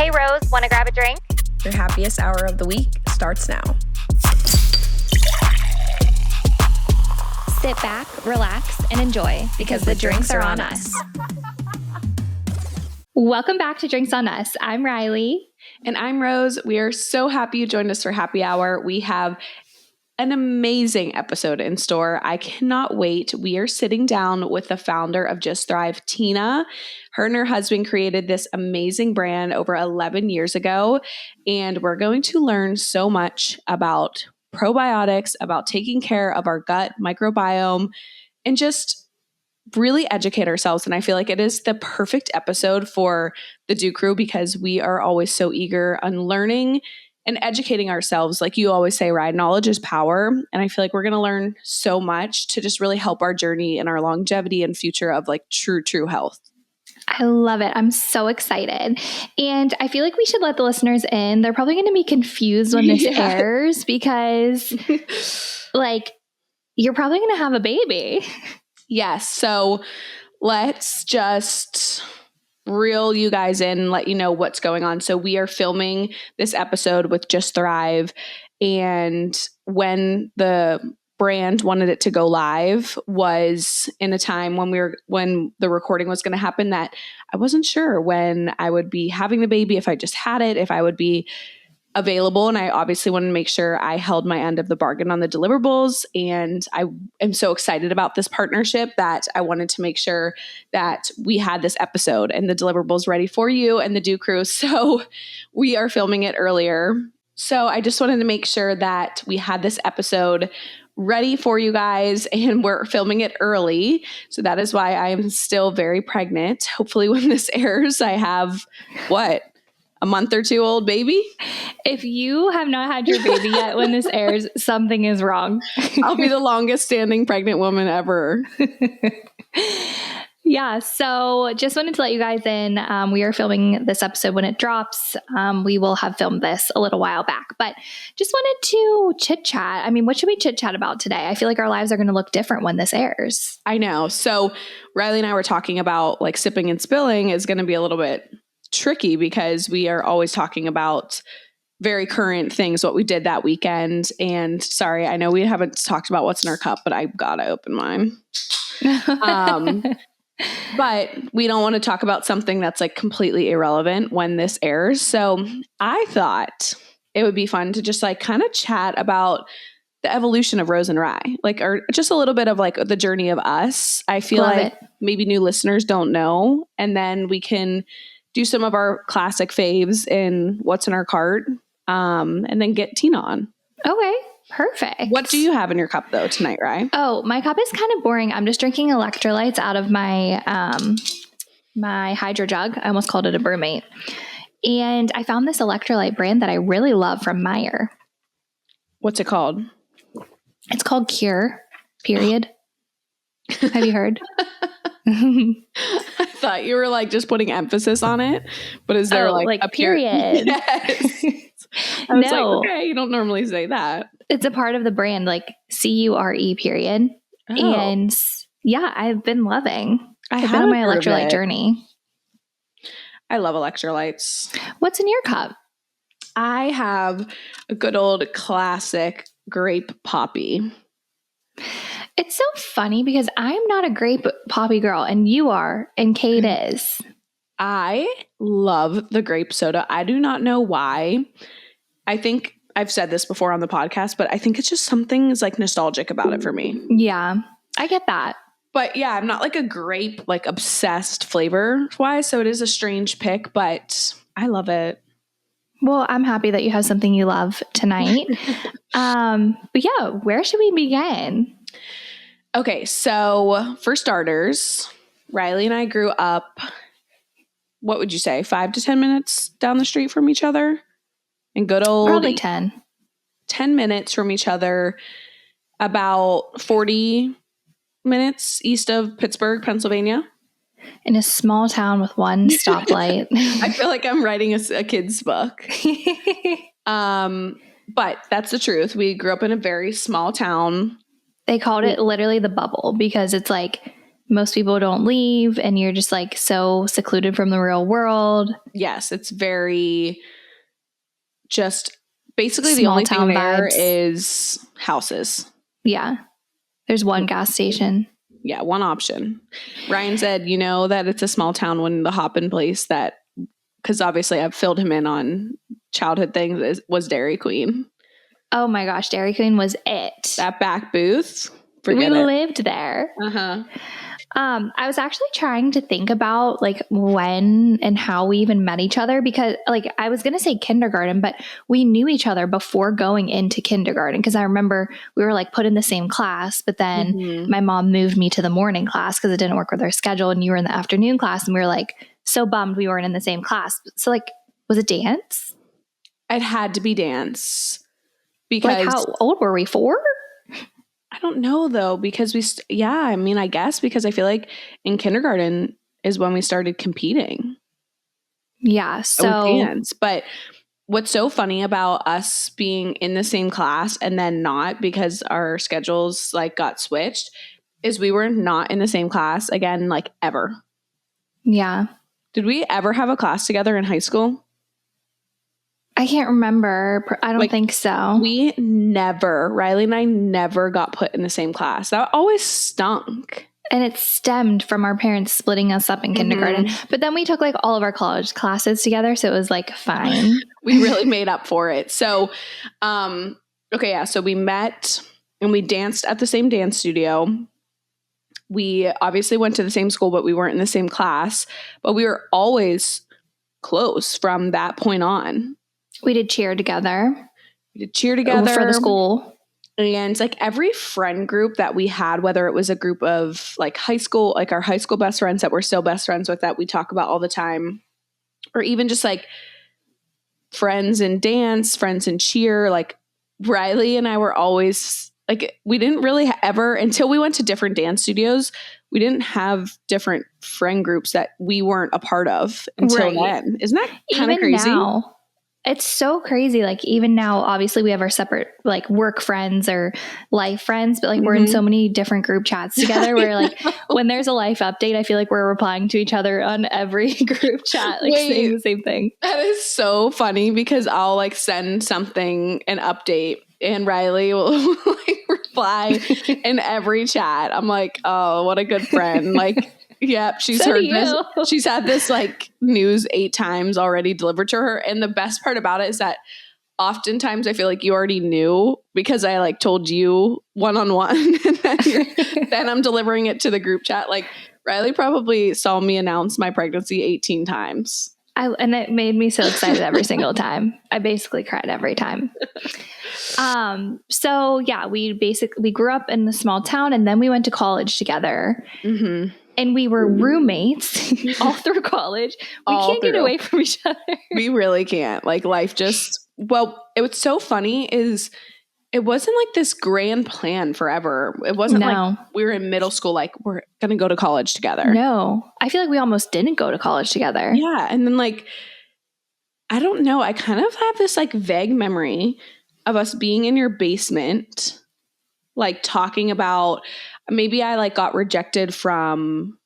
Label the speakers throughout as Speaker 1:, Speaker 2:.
Speaker 1: Hey Rose, want to grab a drink?
Speaker 2: Your happiest hour of the week starts now.
Speaker 1: Sit back, relax, and enjoy because the drinks are on us. Welcome back to Drinks on Us. I'm Riley.
Speaker 3: And I'm Rose. We are so happy you joined us for happy hour. We have an amazing episode in store. I cannot wait. We are sitting down with the founder of Just Thrive, Tina. Her and her husband created this amazing brand over 11 years ago, and we're going to learn so much about probiotics, about taking care of our gut microbiome, and just really educate ourselves. And I feel like it is the perfect episode for the DOU crew because we are always so eager on learning and educating ourselves. Like you always say, right? Knowledge is power. And I feel like we're going to learn so much to just really help our journey and our longevity and future of like true health.
Speaker 1: I love it. I'm so excited. And I feel like we should let the listeners in. They're probably going to be confused when this airs because like you're probably going to have a baby.
Speaker 3: Yes. So let's just reel you guys in and let you know what's going on. So we are filming this episode with Just Thrive. And when the brand wanted it to go live was in a time when the recording was going to happen that I wasn't sure when I would be having the baby, if I just had it, if I would be available. And I obviously wanted to make sure I held my end of the bargain on the deliverables. And I am so excited about this partnership that I wanted to make sure that we had this episode and the deliverables ready for you and the DOU crew. So we are filming it earlier. So I just wanted to make sure that we had this episode ready for you guys, and we're filming it early. So that is why I am still very pregnant. Hopefully when this airs, I have a month or two old baby.
Speaker 1: If you have not had your baby yet when this airs, something is wrong.
Speaker 3: I'll be the longest standing pregnant woman ever.
Speaker 1: Yeah. So just wanted to let you guys in. We are filming this episode when it drops. We will have filmed this a little while back, but just wanted to chit chat. I mean, what should we chit chat about today? I feel like our lives are going to look different when this airs.
Speaker 3: I know. So Riley and I were talking about like sipping and spilling is going to be a little bit tricky because we are always talking about very current things, what we did that weekend. And sorry, I know we haven't talked about what's in our cup, but I gotta open mine. But we don't want to talk about something that's like completely irrelevant when this airs. So I thought it would be fun to just like kind of chat about the evolution of Rose and Rye, like, or just a little bit of like the journey of us. I feel like maybe new listeners don't know. And then we can do some of our classic faves in what's in our cart, and then get Tina on.
Speaker 1: Okay, perfect.
Speaker 3: What do you have in your cup though tonight, Rye?
Speaker 1: Oh, my cup is kind of boring. I'm just drinking electrolytes out of my my hydro jug. I almost called it a brewmate. And I found this electrolyte brand that I really love from Meyer.
Speaker 3: What's it called?
Speaker 1: It's called Cure, period. Have you heard?
Speaker 3: I thought you were like just putting emphasis on it, but is there like a
Speaker 1: period?
Speaker 3: Yes. I was like, okay, you don't normally say that.
Speaker 1: It's a part of the brand, like CURE, period.
Speaker 3: Oh.
Speaker 1: And yeah, I've been loving. I've been
Speaker 3: haven't
Speaker 1: on my
Speaker 3: heard of
Speaker 1: electrolyte
Speaker 3: it.
Speaker 1: journey.
Speaker 3: I love electrolytes.
Speaker 1: What's in your cup?
Speaker 3: I have a good old classic grape poppy.
Speaker 1: It's so funny because I'm not a grape poppy girl and you are, and Kate is.
Speaker 3: I love the grape soda. I do not know why. I think I've said this before on the podcast, but I think it's just something is like nostalgic about it for me.
Speaker 1: Yeah, I get that.
Speaker 3: But yeah, I'm not like a grape, like obsessed flavor wise. So it is a strange pick, but I love it.
Speaker 1: Well, I'm happy that you have something you love tonight. But yeah, where should we begin?
Speaker 3: Okay, so for starters, Riley and I grew up, what would you say, 5 to 10 minutes down the street from each other? And good old...
Speaker 1: Probably 10.
Speaker 3: 10 minutes from each other, about 40 minutes east of Pittsburgh, Pennsylvania.
Speaker 1: In a small town with one stoplight.
Speaker 3: I feel like I'm writing a kid's book. But that's the truth. We grew up in a very small town.
Speaker 1: They called it literally the bubble because it's like most people don't leave and you're just like so secluded from the real world.
Speaker 3: Yes, it's very just basically the
Speaker 1: Small
Speaker 3: only
Speaker 1: town
Speaker 3: thing there
Speaker 1: vibes.
Speaker 3: is houses.
Speaker 1: Yeah. There's one gas station.
Speaker 3: Yeah, one option. Ryan said, you know, that it's a small town when the hop in place that, because obviously I've filled him in on childhood things, was Dairy Queen.
Speaker 1: Oh my gosh, Dairy Queen was it.
Speaker 3: That back booth,
Speaker 1: We
Speaker 3: forget it.
Speaker 1: lived there.
Speaker 3: Uh-huh.
Speaker 1: I was actually trying to think about like when and how we even met each other, because like I was going to say kindergarten, but we knew each other before going into kindergarten, because I remember we were like put in the same class, but then my mom moved me to the morning class because it didn't work with our schedule, and you were in the afternoon class, and we were like so bummed we weren't in the same class. So like, was it dance?
Speaker 3: It had to be dance. Because
Speaker 1: Like how old were we? 4?
Speaker 3: I don't know though, because I mean, I guess because I feel like in kindergarten is when we started competing.
Speaker 1: Yeah. So
Speaker 3: dance. But what's so funny about us being in the same class and then not, because our schedules like got switched, is we were not in the same class again, like ever.
Speaker 1: Yeah.
Speaker 3: Did we ever have a class together in high school?
Speaker 1: I can't remember. I don't think so.
Speaker 3: We never, Riley and I never got put in the same class. That always stunk.
Speaker 1: And it stemmed from our parents splitting us up in kindergarten. But then we took like all of our college classes together. So it was like fine.
Speaker 3: We really made up for it. So, so we met and we danced at the same dance studio. We obviously went to the same school, but we weren't in the same class. But we were always close from that point on.
Speaker 1: We did cheer together.
Speaker 3: For the
Speaker 1: school.
Speaker 3: And like every friend group that we had, whether it was a group of like high school, like our high school best friends that we're still best friends with that we talk about all the time, or even just like friends in dance, friends in cheer, like Riley and I were always like, we didn't really ever, until we went to different dance studios, we didn't have different friend groups that we weren't a part of until then. Isn't that kind of crazy?
Speaker 1: Now, it's so crazy. Like even now, obviously we have our separate like work friends or life friends, but like we're in so many different group chats together where like when there's a life update, I feel like we're replying to each other on every group chat, like saying the same thing.
Speaker 3: That is so funny because I'll like send something, an update, and Riley will like reply in every chat. I'm like, oh, what a good friend. Like, yep, she's heard this. She's had this like news 8 times already delivered to her. And the best part about it is that oftentimes I feel like you already knew because I like told you one-on-one and then I'm delivering it to the group chat. Like Riley probably saw me announce my pregnancy 18 times.
Speaker 1: And it made me so excited every single time. I basically cried every time. So yeah, we grew up in a small town and then we went to college together. And we were roommates all through college. We can't get away from each other.
Speaker 3: We really can't. Like life just, well, it was so funny is it wasn't like this grand plan forever. It wasn't like we were in middle school, like we're going to go to college together.
Speaker 1: No, I feel like we almost didn't go to college together.
Speaker 3: Yeah. And then like, I don't know. I kind of have this like vague memory of us being in your basement, like talking about, maybe I like got rejected from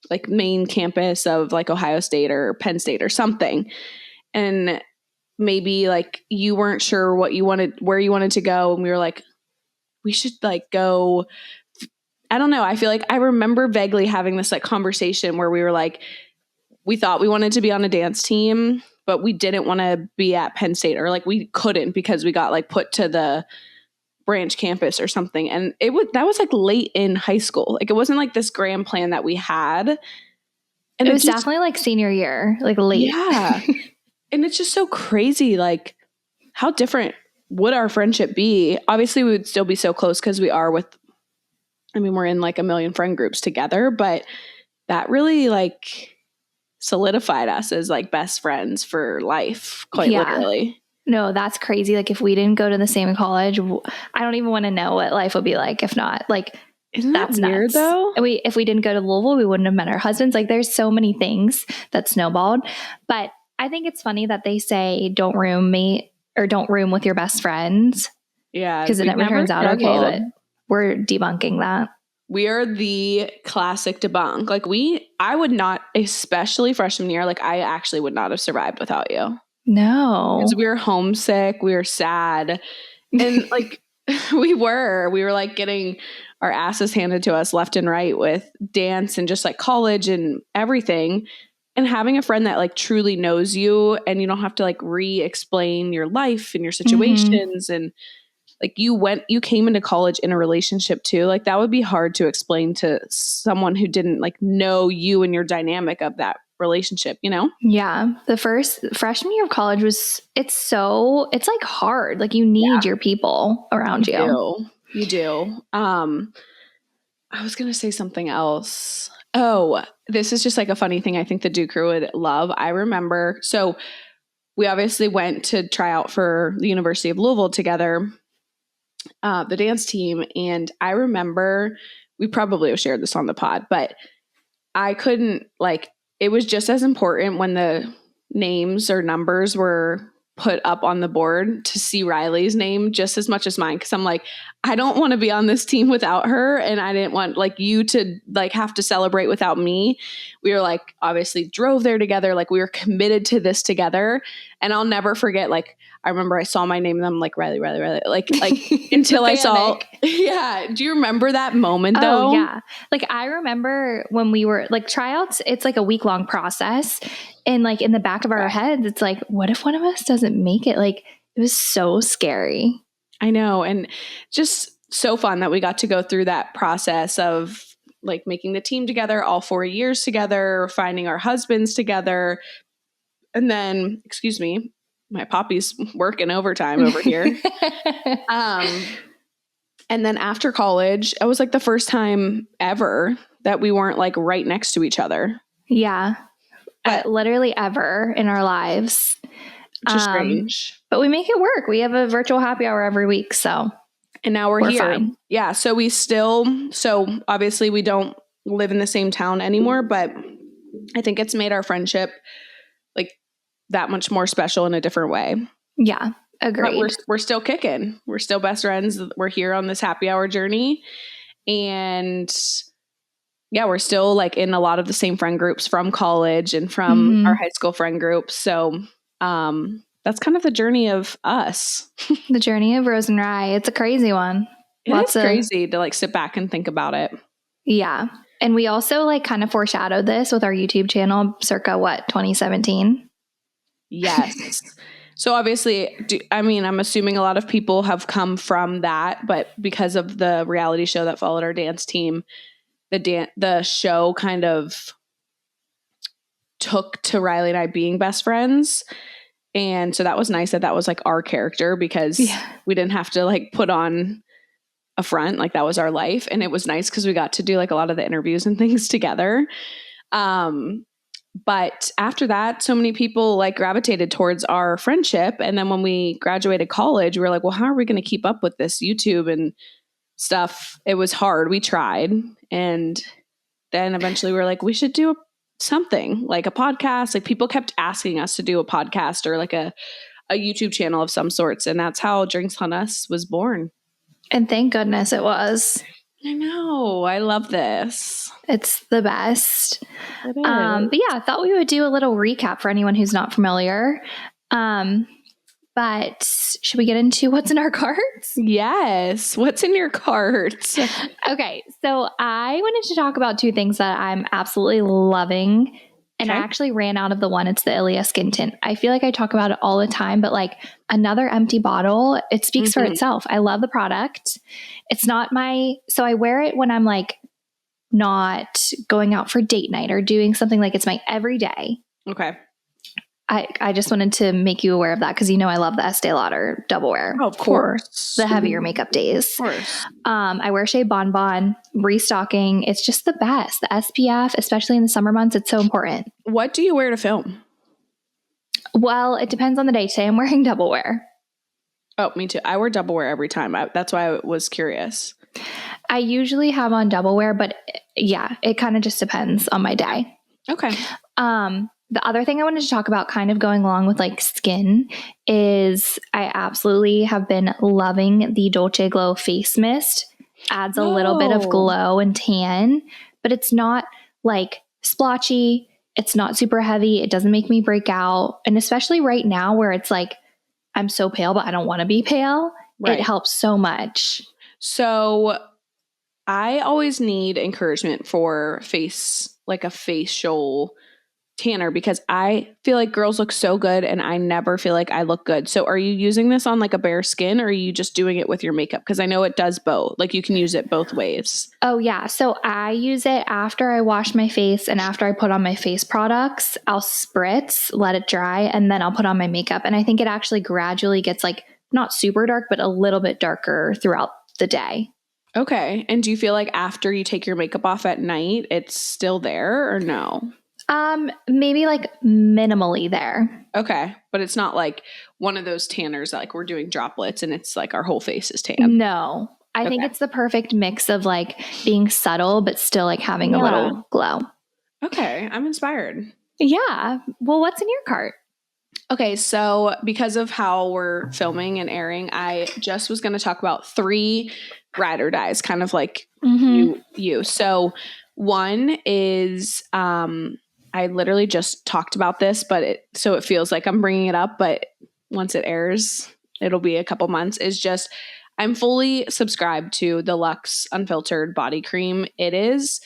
Speaker 3: like main campus of like Ohio State or Penn State or something. And maybe like you weren't sure what you wanted, where you wanted to go. And we were like, we should like go. I don't know. I feel like I remember vaguely having this like conversation where we were like, we thought we wanted to be on a dance team, but we didn't want to be at Penn State, or like we couldn't because we got like put to the branch campus or something. And that was like late in high school. Like it wasn't like this grand plan that we had. And
Speaker 1: it was definitely like senior year, like late.
Speaker 3: Yeah. And it's just so crazy. Like how different would our friendship be? Obviously we would still be so close because we are we're in like a million friend groups together, but that really like solidified us as like best friends for life, quite literally.
Speaker 1: No, that's crazy. Like if we didn't go to the same college, I don't even want to know what life would be like if not. Like
Speaker 3: isn't that weird though?
Speaker 1: If we didn't go to Louisville, we wouldn't have met our husbands. Like there's so many things that snowballed. But I think it's funny that they say don't room with your best friends.
Speaker 3: Yeah.
Speaker 1: Because it never turns out okay, but we're debunking that.
Speaker 3: We are the classic debunk. Like I would not, especially freshman year, like I actually would not have survived without you.
Speaker 1: No.
Speaker 3: Because we were homesick, we were sad. And like we were like getting our asses handed to us left and right with dance and just like college and everything. And having a friend that like truly knows you and you don't have to like re-explain your life and your situations and like you came into college in a relationship too. Like that would be hard to explain to someone who didn't like know you and your dynamic of that relationship, you know?
Speaker 1: Yeah. The freshman year of college it's like hard. Like you need your people around you.
Speaker 3: You do. I was going to say something else. Oh, this is just like a funny thing I think the DOU crew would love. I remember, so we obviously went to try out for the University of Louisville together, the dance team. And I remember, we probably have shared this on the pod, but I couldn't like, it was just as important when the names or numbers were put up on the board to see Riley's name just as much as mine. Cause I'm like, I don't want to be on this team without her. And I didn't want like you to like have to celebrate without me. We were like, obviously drove there together. Like we were committed to this together. And I'll never forget, like, I remember I saw my name and I'm like, Riley, like until I saw, yeah. Do you remember that moment though?
Speaker 1: Oh yeah. Like I remember when we were like tryouts, it's like a week-long process. And like in the back of our heads, it's like, what if one of us doesn't make it? Like it was so scary.
Speaker 3: I know. And just so fun that we got to go through that process of like making the team together, all 4 years together, finding our husbands together. And then, excuse me, my poppy's working overtime over here. And then after college, it was like the first time ever that we weren't like right next to each other.
Speaker 1: Yeah. But literally ever in our lives.
Speaker 3: Which is strange.
Speaker 1: But we make it work. We have a virtual happy hour every week. So,
Speaker 3: and now we're here.
Speaker 1: Fine.
Speaker 3: Yeah. So so obviously we don't live in the same town anymore, but I think it's made our friendship like that much more special in a different way.
Speaker 1: Yeah. Agreed.
Speaker 3: But we're still kicking. We're still best friends. We're here on this happy hour journey. And yeah, we're still like in a lot of the same friend groups from college and from our high school friend groups. So that's kind of the journey of us.
Speaker 1: The journey of Rose and Rye. It's a crazy one.
Speaker 3: It's crazy to like sit back and think about it. Yeah.
Speaker 1: And we also like kind of foreshadowed this with our YouTube channel circa 2017?
Speaker 3: Yes. So obviously, I'm assuming a lot of people have come from that, but because of the reality show that followed our dance team, the show kind of took to Riley and I being best friends. And so that was nice that was like our character because we didn't have to like put on a front. Like that was our life. And it was nice because we got to do like a lot of the interviews and things together. But after that, so many people like gravitated towards our friendship. And then when we graduated college, we were like, well, how are we going to keep up with this YouTube and stuff? It was hard. We tried. And then eventually we were like, we should do something like a podcast. Like people kept asking us to do a podcast or like a YouTube channel of some sorts. And that's how Drinks on Us was born.
Speaker 1: And thank goodness it was.
Speaker 3: I know. I love this.
Speaker 1: It's the best.
Speaker 3: It is.
Speaker 1: But yeah, I thought we would do a little recap for anyone who's not familiar. But should we get into what's in our carts?
Speaker 3: Yes. What's in your carts?
Speaker 1: Okay. So I wanted to talk about two things that I'm absolutely loving. And I actually ran out of the one. It's the Ilia Skin Tint. I feel like I talk about it all the time, but like another empty bottle, it speaks for itself. I love the product. It's not so I wear it when I'm like not going out for date night or doing something like it's my everyday.
Speaker 3: Okay.
Speaker 1: I just wanted to make you aware of that because I love the Estee Lauder Double Wear.
Speaker 3: Oh, of course.
Speaker 1: For the heavier makeup days.
Speaker 3: Of course.
Speaker 1: I wear Shea Bon Bon, restocking. It's just the best. The SPF, especially in the summer months, it's so important.
Speaker 3: What do you wear to film?
Speaker 1: Well, it depends on the day. Today I'm wearing Double Wear.
Speaker 3: Oh, me too. I wear Double Wear every time. That's why I was curious.
Speaker 1: I usually have on Double Wear, but yeah, it kind of just depends on my day.
Speaker 3: Okay.
Speaker 1: The other thing I wanted to talk about kind of going along with like skin is I absolutely have been loving the Dolce Glow face mist. adds a little bit of glow and tan, but it's not like splotchy. It's not super heavy. It doesn't make me break out. And especially right now where it's like, I'm so pale, but I don't want to be pale. Right. It helps so much.
Speaker 3: So I always need encouragement for like a facial tanner, because I feel like girls look so good and I never feel like I look good. So are you using this on like a bare skin, or are you just doing it with your makeup? Because I know it does both. Like you can use it both ways.
Speaker 1: Oh yeah. So I use it after I wash my face and after I put on my face products. I'll spritz, let it dry, and then I'll put on my makeup. And I think it actually gradually gets like not super dark, but a little bit darker throughout the day.
Speaker 3: Okay. And do you feel like after you take your makeup off at night, it's still there or no?
Speaker 1: Maybe like minimally there.
Speaker 3: Okay. But it's not like one of those tanners that like we're doing droplets and it's like our whole face is tan.
Speaker 1: No, I think it's the perfect mix of like being subtle, but still like having a little glow.
Speaker 3: Okay. I'm inspired.
Speaker 1: Yeah. Well, what's in your cart?
Speaker 3: Okay. So because of how we're filming and airing, I just was going to talk about 3 ride or dies, kind of like you. So one is, I literally just talked about this, but so it feels like I'm bringing it up, but once it airs, it'll be a couple months, is just I'm fully subscribed to the Luxe Unfiltered Body Cream. It is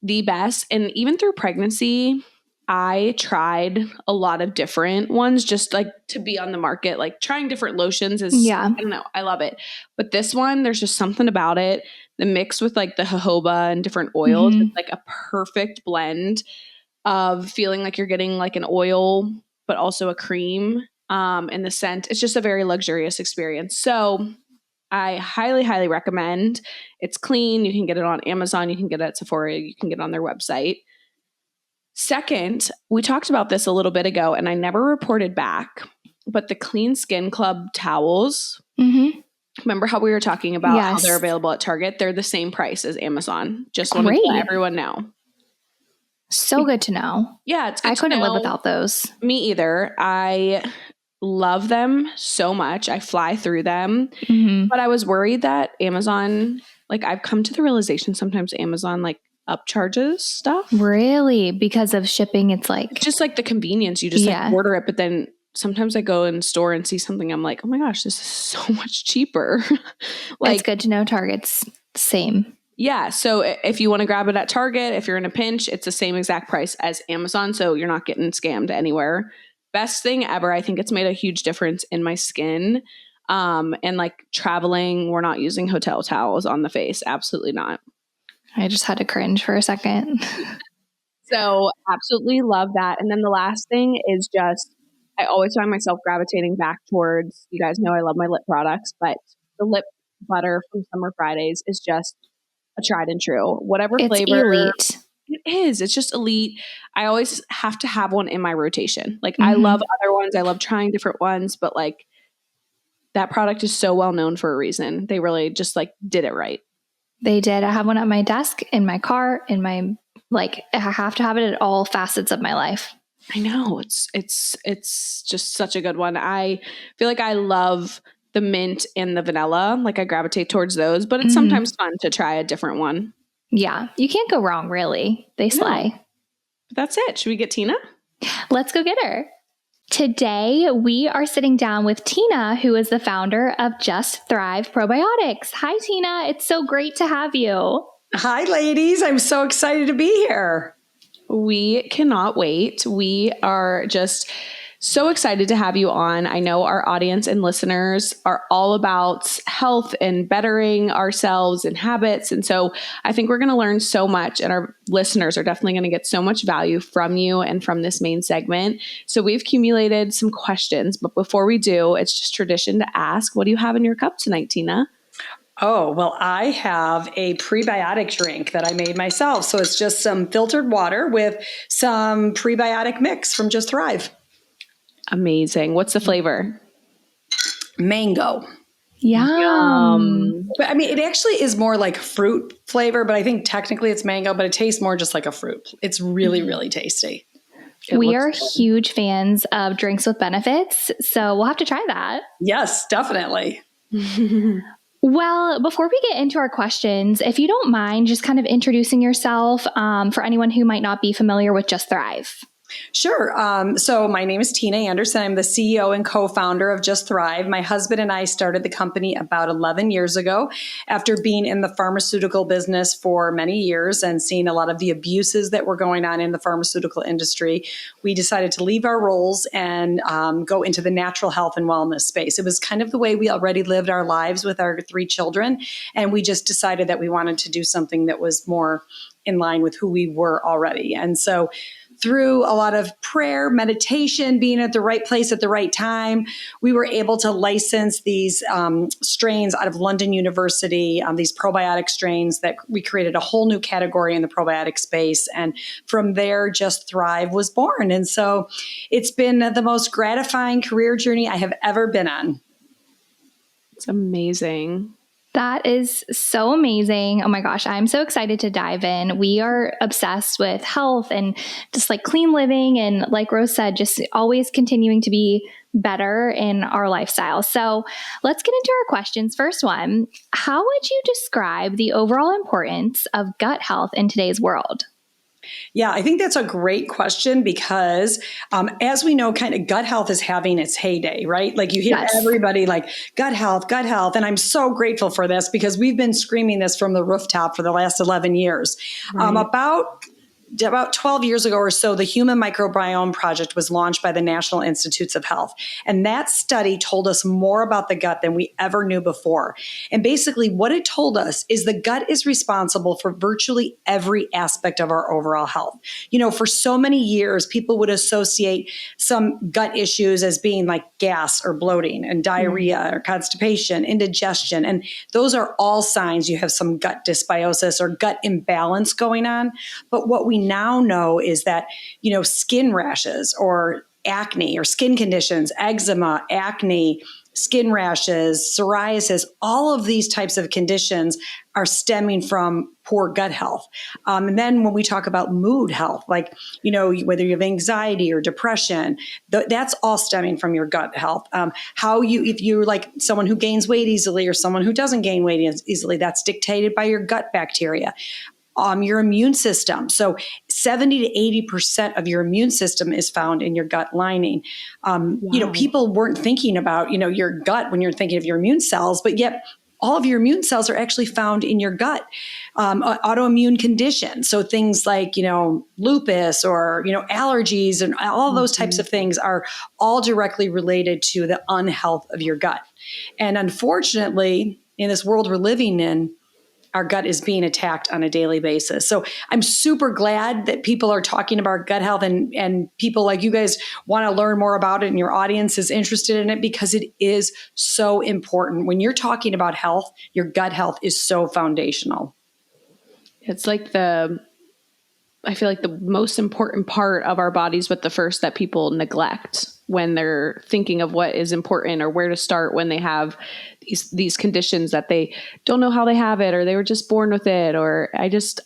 Speaker 3: the best. And even through pregnancy, I tried a lot of different ones just like to be on the market. Like trying different lotions is, I don't know, I love it. But this one, there's just something about it. The mix with like the jojoba and different oils, it's like a perfect blend of feeling like you're getting like an oil, but also a cream. And the scent, it's just a very luxurious experience. So I highly, highly recommend. It's clean. You can get it on Amazon. You can get it at Sephora. You can get it on their website. Second, we talked about this a little bit ago and I never reported back, but the Clean Skin Club towels, remember how we were talking about how they're available at Target? They're the same price as Amazon. Just want to let everyone know.
Speaker 1: So good to know.
Speaker 3: Yeah, it's good
Speaker 1: I couldn't
Speaker 3: to know.
Speaker 1: live without those.
Speaker 3: Me either. I love them so much. I fly through them. But I was worried that Amazon, like I've come to the realization sometimes Amazon like upcharges stuff.
Speaker 1: Really? Because of shipping, it's
Speaker 3: just like the convenience. You just like order it, but then sometimes I go in store and see something. I'm like, oh my gosh, this is so much cheaper.
Speaker 1: Like, it's good to know Target's same.
Speaker 3: Yeah. So if you want to grab it at Target, if you're in a pinch, it's the same exact price as Amazon. So you're not getting scammed anywhere. Best thing ever. I think it's made a huge difference in my skin. And like traveling, we're not using hotel towels on the face. Absolutely not.
Speaker 1: I just had to cringe for a second.
Speaker 3: So absolutely love that. And then the last thing is just, I always find myself gravitating back towards, you guys know I love my lip products, but the lip butter from Summer Fridays is just a tried and true. Whatever flavor.
Speaker 1: Elite.
Speaker 3: It is. It's just elite. I always have to have one in my rotation. Like I love other ones. I love trying different ones, but like that product is so well known for a reason. They really just like did it right.
Speaker 1: They did. I have one at my desk, in my car, in my, like, I have to have it at all facets of my life.
Speaker 3: I know. It's just such a good one. I feel like I love the mint and the vanilla. Like I gravitate towards those, but it's sometimes fun to try a different one.
Speaker 1: Yeah. You can't go wrong, really. They slay.
Speaker 3: No. That's it. Should we get Tina?
Speaker 1: Let's go get her. Today, we are sitting down with Tina, who is the founder of Just Thrive Probiotics. Hi, Tina. It's so great to have you.
Speaker 4: Hi, ladies. I'm so excited to be here.
Speaker 3: We cannot wait. We are just so excited to have you on. I know our audience and listeners are all about health and bettering ourselves and habits. And so I think we're going to learn so much, and our listeners are definitely going to get so much value from you and from this main segment. So we've accumulated some questions, but before we do, it's just tradition to ask, what do you have in your cup tonight, Tina?
Speaker 4: Oh, well, I have a prebiotic drink that I made myself. So it's just some filtered water with some prebiotic mix from Just Thrive.
Speaker 3: Amazing. What's the flavor?
Speaker 4: Mango.
Speaker 1: Yum.
Speaker 4: But I mean, it actually is more like fruit flavor, but I think technically it's mango, but it tastes more just like a fruit. It's really, really tasty.
Speaker 1: We are huge fans of drinks with benefits, so we'll have to try that.
Speaker 4: Yes, definitely.
Speaker 1: Well, before we get into our questions, if you don't mind just kind of introducing yourself for anyone who might not be familiar with Just Thrive.
Speaker 4: Sure. So my name is Tina Anderson. I'm the CEO and co-founder of Just Thrive. My husband and I started the company about 11 years ago after being in the pharmaceutical business for many years and seeing a lot of the abuses that were going on in the pharmaceutical industry. We decided to leave our roles and go into the natural health and wellness space. It was kind of the way we already lived our lives with our 3 children. And we just decided that we wanted to do something that was more in line with who we were already. And so through a lot of prayer, meditation, being at the right place at the right time, we were able to license these strains out of London University, these probiotic strains that we created a whole new category in the probiotic space. And from there, Just Thrive was born. And so it's been the most gratifying career journey I have ever been on.
Speaker 3: It's amazing.
Speaker 1: That is so amazing. Oh my gosh, I'm so excited to dive in. We are obsessed with health and just like clean living. And like Rose said, just always continuing to be better in our lifestyle. So let's get into our questions. First one, how would you describe the overall importance of gut health in today's world?
Speaker 4: Yeah, I think that's a great question because as we know, kind of gut health is having its heyday, right? Like you hear everybody like gut health, gut health. And I'm so grateful for this because we've been screaming this from the rooftop for the last 11 years. Right. About 12 years ago or so, the Human Microbiome Project was launched by the National Institutes of Health. And that study told us more about the gut than we ever knew before. And basically what it told us is the gut is responsible for virtually every aspect of our overall health. You know, for so many years, people would associate some gut issues as being like gas or bloating and diarrhea or constipation, indigestion. And those are all signs you have some gut dysbiosis or gut imbalance going on. But what we now know is that, you know, skin rashes or acne or skin conditions, eczema, acne, skin rashes, psoriasis, all of these types of conditions are stemming from poor gut health. And then when we talk about mood health, like, you know, whether you have anxiety or depression, that's all stemming from your gut health. If you're like someone who gains weight easily or someone who doesn't gain weight easily, that's dictated by your gut bacteria. Your immune system. So 70 to 80% of your immune system is found in your gut lining. Wow. You know, people weren't thinking about, you know, your gut when you're thinking of your immune cells, but yet all of your immune cells are actually found in your gut. Autoimmune conditions. So things like, you know, lupus or, you know, allergies and all those types of things are all directly related to the unhealth of your gut. And unfortunately, in this world we're living in, our gut is being attacked on a daily basis. So I'm super glad that people are talking about gut health and people like you guys want to learn more about it and your audience is interested in it because it is so important. When you're talking about health, your gut health is so foundational.
Speaker 3: It's like I feel like the most important part of our bodies, but the first that people neglect when they're thinking of what is important or where to start when they have these conditions that they don't know how they have it, or they were just born with it, or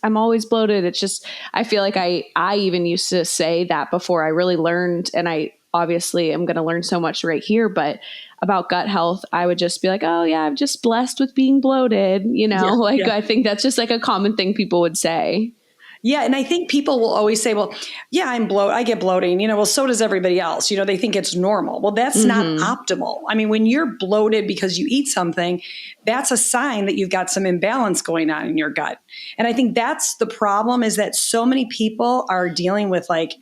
Speaker 3: I'm always bloated. It's just, I feel like I even used to say that before I really learned, and I obviously am going to learn so much right here, but about gut health, I would just be like, oh yeah, I'm just blessed with being bloated. You know, I think that's just like a common thing people would say.
Speaker 4: Yeah. And I think people will always say, well, yeah, I get bloating, you know, well, so does everybody else. You know, they think it's normal. Well, that's not optimal. I mean, when you're bloated because you eat something, that's a sign that you've got some imbalance going on in your gut. And I think that's the problem, is that so many people are dealing with like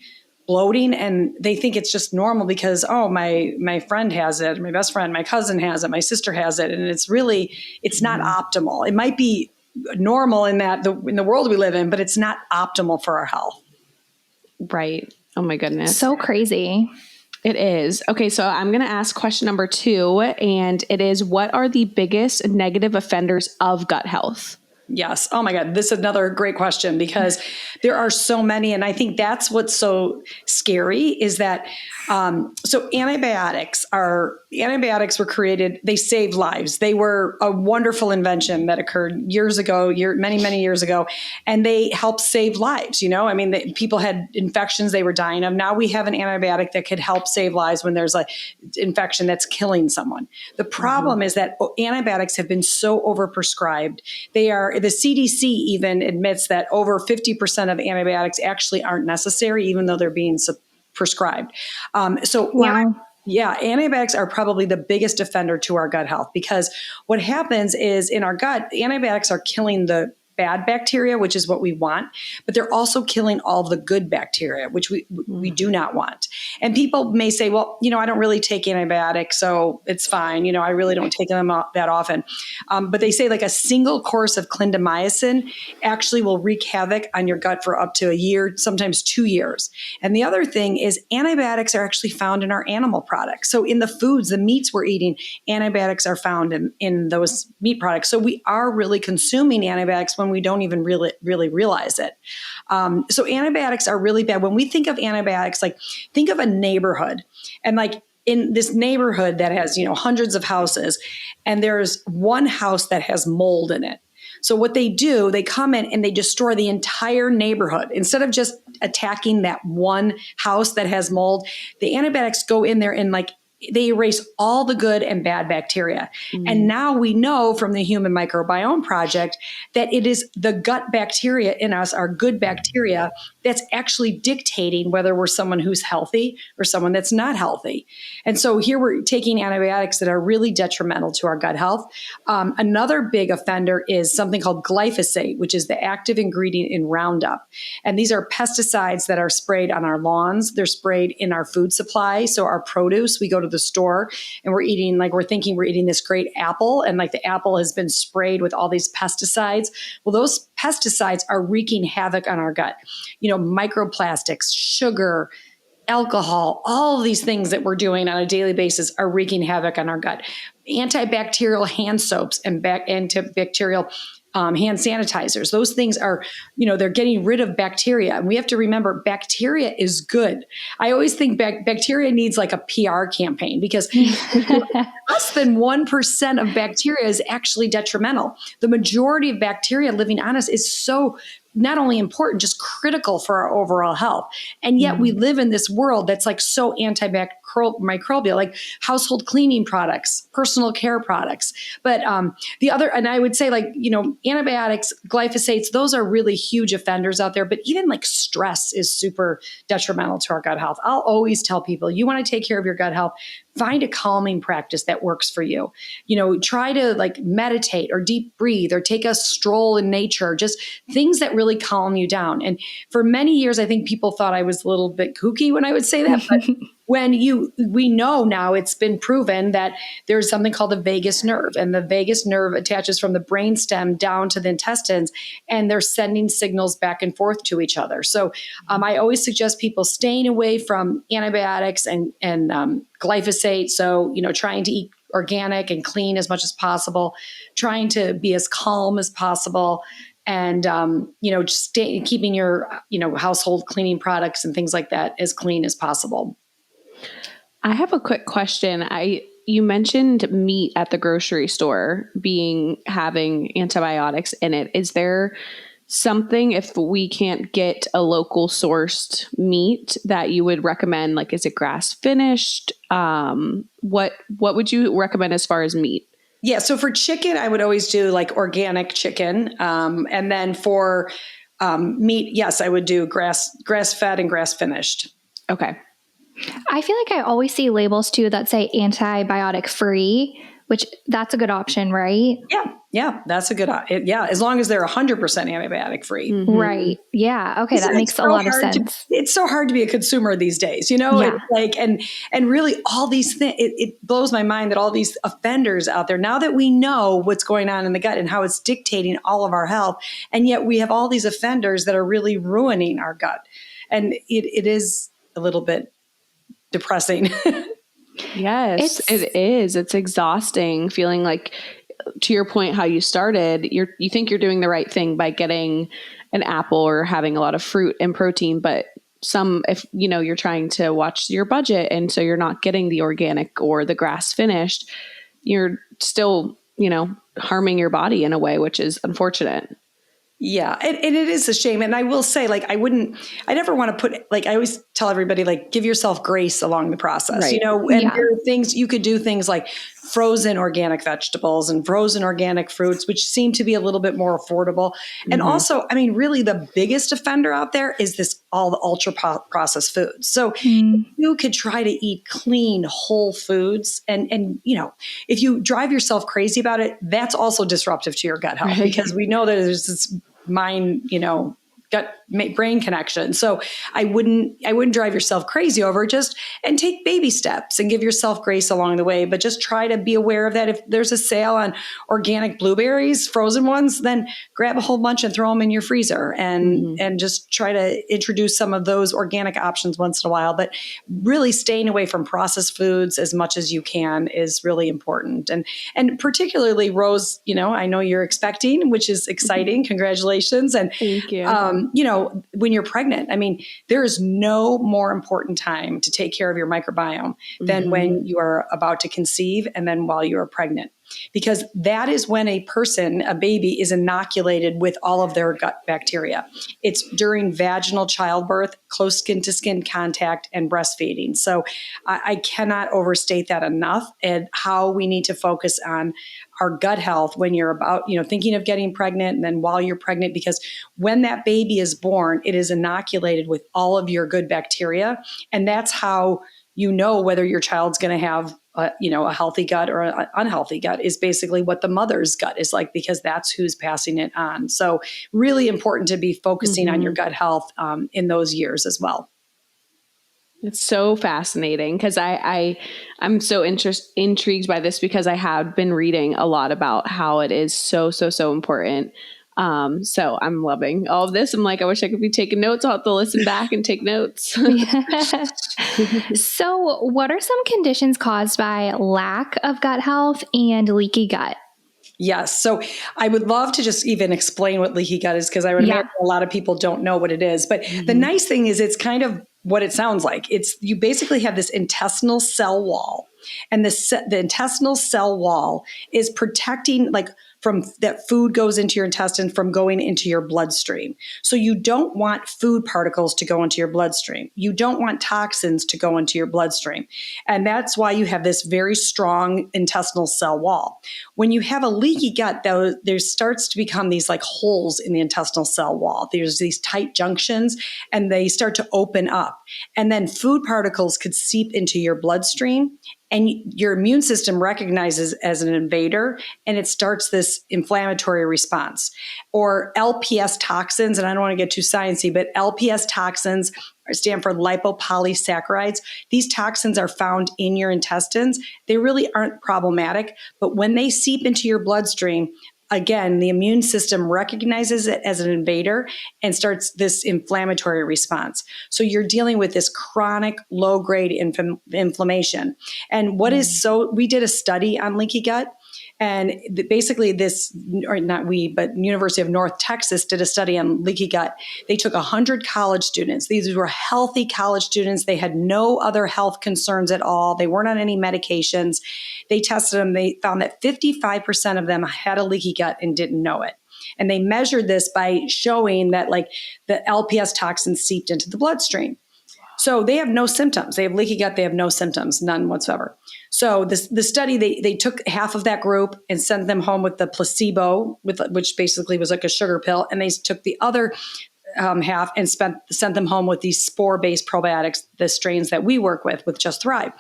Speaker 4: bloating and they think it's just normal because, oh, my friend has it, my best friend, my cousin has it, my sister has it. And it's not optimal. It might be normal in the world we live in, but it's not optimal for our health.
Speaker 3: Right. Oh my goodness.
Speaker 1: So crazy.
Speaker 3: It is. Okay. So I'm going to ask question number 2, and it is, what are the biggest negative offenders of gut health?
Speaker 4: Yes. Oh my God. This is another great question because there are so many. And I think that's what's so scary is that So antibiotics were created. They saved lives. They were a wonderful invention that occurred years ago, many years ago, and they helped save lives. I mean, people had infections they were dying of. Now we have an antibiotic that could help save lives when there's an infection that's killing someone. The problem is that antibiotics have been so overprescribed. The CDC even admits that over 50% of antibiotics actually aren't necessary, even though they're being prescribed. Antibiotics are probably the biggest offender to our gut health, because what happens is in our gut, antibiotics are killing the bad bacteria, which is what we want, but they're also killing all the good bacteria, which we do not want. And people may say, well, I don't really take antibiotics, so it's fine. I really don't take them that often. But they say like a single course of clindamycin actually will wreak havoc on your gut for up to a year, sometimes 2 years. And the other thing is antibiotics are actually found in our animal products. So in the foods, the meats we're eating, antibiotics are found in those meat products. So we are really consuming antibiotics when we don't even really realize it. So antibiotics are really bad. When we think of antibiotics, like think of a neighborhood, and like in this neighborhood that has, hundreds of houses, and there's one house that has mold in it. So what they do, they come in and they destroy the entire neighborhood. Instead of just attacking that one house that has mold, the antibiotics go in there and they erase all the good and bad bacteria. And now we know from the Human Microbiome Project that it is the gut bacteria in us, our good bacteria, that's actually dictating whether we're someone who's healthy or someone that's not healthy. And so here we're taking antibiotics that are really detrimental to our gut health. Another big offender is something called glyphosate, which is the active ingredient in Roundup. And these are pesticides that are sprayed on our lawns. They're sprayed in our food supply. So our produce, we go to the store and we're thinking we're eating this great apple, and the apple has been sprayed with all these pesticides. Well, those pesticides are wreaking havoc on our gut. Microplastics, sugar, alcohol, all of these things that we're doing on a daily basis are wreaking havoc on our gut. Antibacterial hand soaps and antibacterial hand sanitizers. Those things are, they're getting rid of bacteria. And we have to remember bacteria is good. I always think bacteria needs like a PR campaign, because less than 1% of bacteria is actually detrimental. The majority of bacteria living on us is so not only important, just critical for our overall health. And yet we live in this world that's so antimicrobial, like household cleaning products, personal care products. But and I would say antibiotics, glyphosates, those are really huge offenders out there. But even stress is super detrimental to our gut health. I'll always tell people, you want to take care of your gut health, find a calming practice that works for you. Try to meditate or deep breathe or take a stroll in nature, just things that really calm you down. And for many years, I think people thought I was a little bit kooky when I would say that. But we know now, it's been proven that there's something called the vagus nerve, and the vagus nerve attaches from the brainstem down to the intestines, and they're sending signals back and forth to each other. So I always suggest people staying away from antibiotics and glyphosate. So, trying to eat organic and clean as much as possible, trying to be as calm as possible, and, just keeping your, household cleaning products and things like that as clean as possible.
Speaker 3: I have a quick question. You mentioned meat at the grocery store having antibiotics in it. Is there something, if we can't get a local sourced meat, that you would recommend? Is it grass finished? What would you recommend as far as meat?
Speaker 4: Yeah. So for chicken, I would always do organic chicken. And then for meat, yes, I would do grass fed and grass finished.
Speaker 3: Okay.
Speaker 1: I feel like I always see labels too that say antibiotic free, which that's a good option, right?
Speaker 4: Yeah, that's a good, as long as they're 100% antibiotic free.
Speaker 1: Mm-hmm. Right. Yeah. Okay. That makes a lot of sense.
Speaker 4: It's so hard to be a consumer these days,
Speaker 1: Yeah.
Speaker 4: and really all these things, it blows my mind that all these offenders out there, now that we know what's going on in the gut and how it's dictating all of our health, and yet we have all these offenders that are really ruining our gut. And it is a little bit depressing.
Speaker 3: Yes, it is. It's exhausting feeling to your point, how you started, you think you're doing the right thing by getting an apple or having a lot of fruit and protein, but if, you're trying to watch your budget and so you're not getting the organic or the grass finished, you're still, harming your body in a way, which is unfortunate.
Speaker 4: Yeah. And it is a shame. And I will say, like, I never want to put, like, I always tell everybody, like, give yourself grace along the process,
Speaker 3: right.
Speaker 4: And there are things you could do, things like frozen organic vegetables and frozen organic fruits, which seem to be a little bit more affordable. And also, I mean, really the biggest offender out there is all the ultra processed foods. So you could try to eat clean, whole foods. And, if you drive yourself crazy about it, that's also disruptive to your gut health, because we know that there's this mind, gut brain connection. So I wouldn't drive yourself crazy over it, and take baby steps and give yourself grace along the way, but just try to be aware of that. If there's a sale on organic blueberries, frozen ones, then grab a whole bunch and throw them in your freezer and just try to introduce some of those organic options once in a while. But really staying away from processed foods as much as you can is really important. And particularly, Rose, I know you're expecting, which is exciting. Congratulations. And
Speaker 3: thank you.
Speaker 4: When you're pregnant, I mean, there is no more important time to take care of your microbiome than when you are about to conceive and then while you are pregnant, because that is when a baby is inoculated with all of their gut bacteria. It's during vaginal childbirth, close skin to skin contact, and breastfeeding. So I cannot overstate that enough, and how we need to focus on our gut health when you're about, thinking of getting pregnant, and then while you're pregnant, because when that baby is born, it is inoculated with all of your good bacteria. And that's how whether your child's going to have a healthy gut or an unhealthy gut, is basically what the mother's gut is like, because that's who's passing it on. So really important to be focusing on your gut health in those years as well.
Speaker 3: It's so fascinating, because I'm so intrigued by this, because I have been reading a lot about how it is so important. So I'm loving all of this. I'm like, I wish I could be taking notes. I'll have to listen back and take notes.
Speaker 1: So what are some conditions caused by lack of gut health and leaky gut?
Speaker 4: Yes. So I would love to just even explain what leaky gut is, because I would imagine a lot of people don't know what it is. But the nice thing is, it's kind of what it sounds like. You basically have this intestinal cell wall, and the intestinal cell wall is protecting, like, from that food goes into your intestine from going into your bloodstream. So you don't want food particles to go into your bloodstream. You don't want toxins to go into your bloodstream. And that's why you have this very strong intestinal cell wall. When you have a leaky gut, though, there starts to become these like holes in the intestinal cell wall. There's these tight junctions, and they start to open up. And then food particles could seep into your bloodstream, and your immune system recognizes as an invader, and it starts this inflammatory response. Or LPS toxins, and I don't want to get too sciencey, but LPS toxins stand for lipopolysaccharides. These toxins are found in your intestines. They really aren't problematic, but when they seep into your bloodstream, again, the immune system recognizes it as an invader and starts this inflammatory response. So you're dealing with this chronic low-grade inflammation. And we did a study on leaky gut. And basically University of North Texas did a study on leaky gut. They took 100 college students. These were healthy college students. They had no other health concerns at all. They weren't on any medications. They tested them. They found that 55% of them had a leaky gut and didn't know it. And they measured this by showing that, like, the LPS toxins seeped into the bloodstream. So they have no symptoms. They have leaky gut. They have no symptoms, none whatsoever. So the study, they took half of that group and sent them home with the placebo, which basically was like a sugar pill. And they took the other half and sent them home with these spore-based probiotics, the strains that we work with Just Thrive.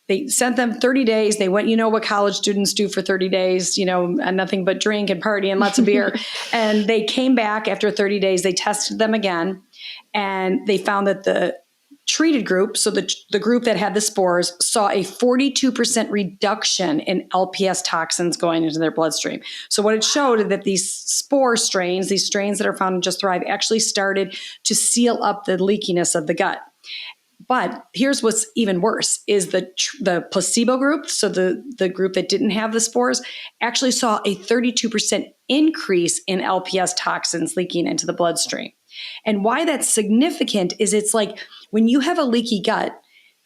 Speaker 4: They sent them 30 days. They went, what college students do for 30 days, nothing but drink and party and lots of beer. And they came back after 30 days. They tested them again, and they found that the treated group, so the group that had the spores, saw a 42% reduction in LPS toxins going into their bloodstream. So what it showed is that these spore strains, these strains that are found in Just Thrive, actually started to seal up the leakiness of the gut. But here's what's even worse is the placebo group, so the group that didn't have the spores, actually saw a 32% increase in LPS toxins leaking into the bloodstream. And why that's significant is it's like when you have a leaky gut,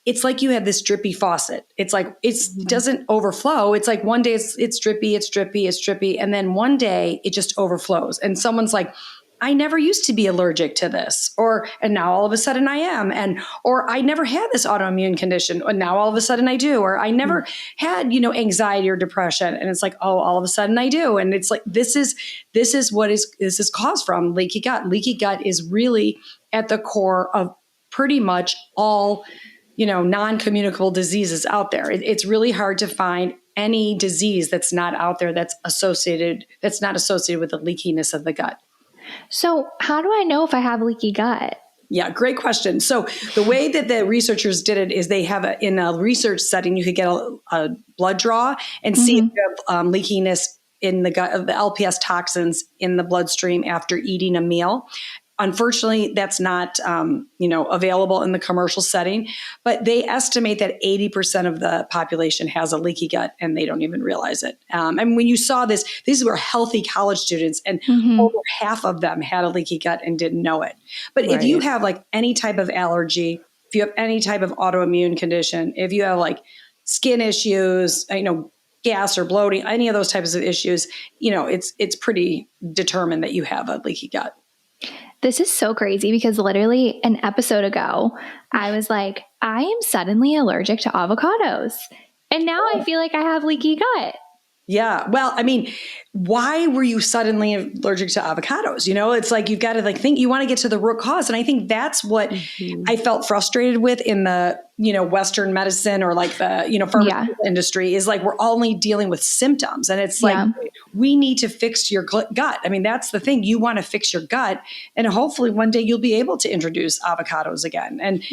Speaker 4: it's like you have this drippy faucet. It's like it doesn't overflow. It's like one day it's drippy, it's drippy, it's drippy. And then one day it just overflows. And someone's like, I never used to be allergic to this, and now all of a sudden I am, or I never had this autoimmune condition, and now all of a sudden I do, or I never had, anxiety or depression, and it's like, oh, all of a sudden I do, and it's like this is what this is caused from leaky gut. Leaky gut is really at the core of pretty much all, non-communicable diseases out there. It's really hard to find any disease that's not out there that's not associated with the leakiness of the gut.
Speaker 1: So how do I know if I have leaky gut?
Speaker 4: Yeah, great question. So the way that the researchers did it is they have in a research setting, you could get a blood draw and see if you have leakiness in the gut of the LPS toxins in the bloodstream after eating a meal. Unfortunately, that's not, available in the commercial setting, but they estimate that 80% of the population has a leaky gut and they don't even realize it. And when you saw this, these were healthy college students and over half of them had a leaky gut and didn't know it. But if you have like any type of allergy, if you have any type of autoimmune condition, if you have like skin issues, gas or bloating, any of those types of issues, it's pretty determined that you have a leaky gut.
Speaker 1: This is so crazy because literally an episode ago, I was like, I am suddenly allergic to avocados. And now I feel like I have leaky gut.
Speaker 4: Yeah. Well, I mean, why were you suddenly allergic to avocados? It's like, you've got to think, you want to get to the root cause. And I think that's what I felt frustrated with in the, Western medicine or like the, pharmaceutical industry is like, we're only dealing with symptoms. And it's like, we need to fix your gut. I mean, that's the thing. You want to fix your gut and hopefully one day you'll be able to introduce avocados again. And,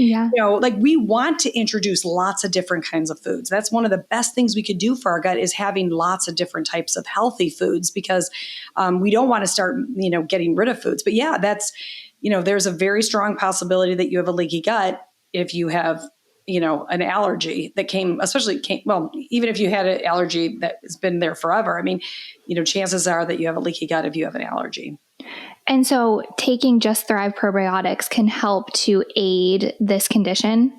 Speaker 4: we want to introduce lots of different kinds of foods. That's one of the best things we could do for our gut is having lots of different types of healthy foods because we don't want to start, getting rid of foods. But yeah, that's, there's a very strong possibility that you have a leaky gut if you have, an allergy that even if you had an allergy that has been there forever, I mean, chances are that you have a leaky gut if you have an allergy.
Speaker 1: And so taking Just Thrive probiotics can help to aid this condition.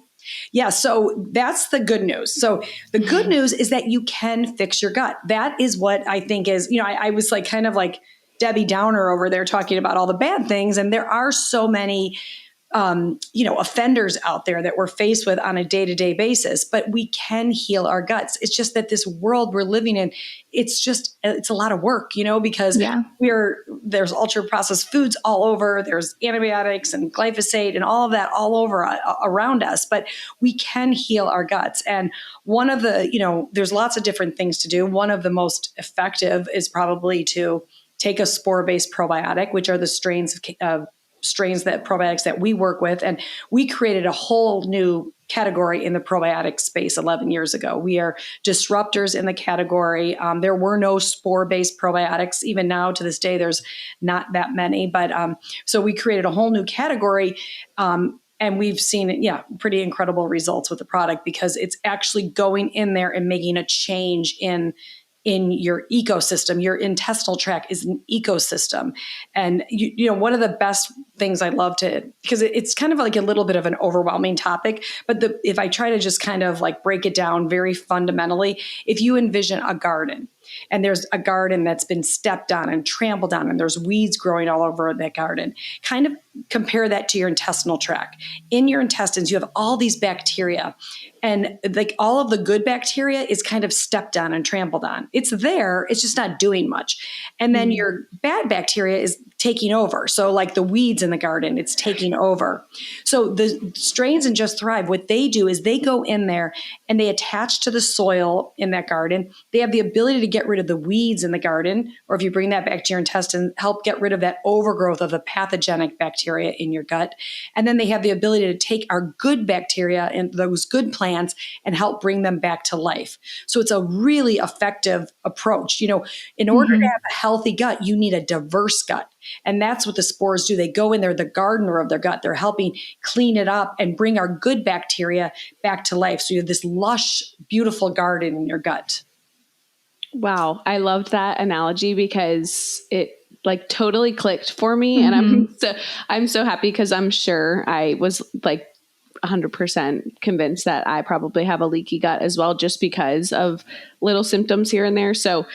Speaker 4: Yeah. So that's the good news. So the good news is that you can fix your gut. That is what I think is, I was like kind of like Debbie Downer over there talking about all the bad things. And there are so many offenders out there that we're faced with on a day-to-day basis, but we can heal our guts. It's just that this world we're living in, it's a lot of work, because there's ultra processed foods all over, there's antibiotics and glyphosate and all of that all over around us, but we can heal our guts. And one of the, there's lots of different things to do. One of the most effective is probably to take a spore-based probiotic, which are the strains that probiotics that we work with. And we created a whole new category in the probiotic space 11 years ago. We are disruptors in the category. There were no spore-based probiotics. Even now to this day, there's not that many. But so we created a whole new category. And we've seen, pretty incredible results with the product because it's actually going in there and making a change in your ecosystem. Your intestinal tract is an ecosystem. And one of the best things I love because it's kind of like a little bit of an overwhelming topic, but if I try to just kind of like break it down very fundamentally, if you envision a garden and there's a garden that's been stepped on and trampled on and there's weeds growing all over that garden, kind of compare that to your intestinal tract. In your intestines, you have all these bacteria. And like all of the good bacteria is kind of stepped on and trampled on. It's there, it's just not doing much. And then your bad bacteria is taking over. So like the weeds in the garden, it's taking over. So the strains in Just Thrive, what they do is they go in there and they attach to the soil in that garden. They have the ability to get rid of the weeds in the garden, or if you bring that back to your intestine, help get rid of that overgrowth of the pathogenic bacteria in your gut. And then they have the ability to take our good bacteria and those good plants and help bring them back to life. So it's a really effective approach. In order to have a healthy gut, you need a diverse gut. And that's what the spores do. They go in there, the gardener of their gut. They're helping clean it up and bring our good bacteria back to life. So you have this lush, beautiful garden in your gut.
Speaker 3: Wow. I loved that analogy because it like totally clicked for me. And I'm so happy because I'm sure I was like 100% convinced that I probably have a leaky gut as well, just because of little symptoms here and there. So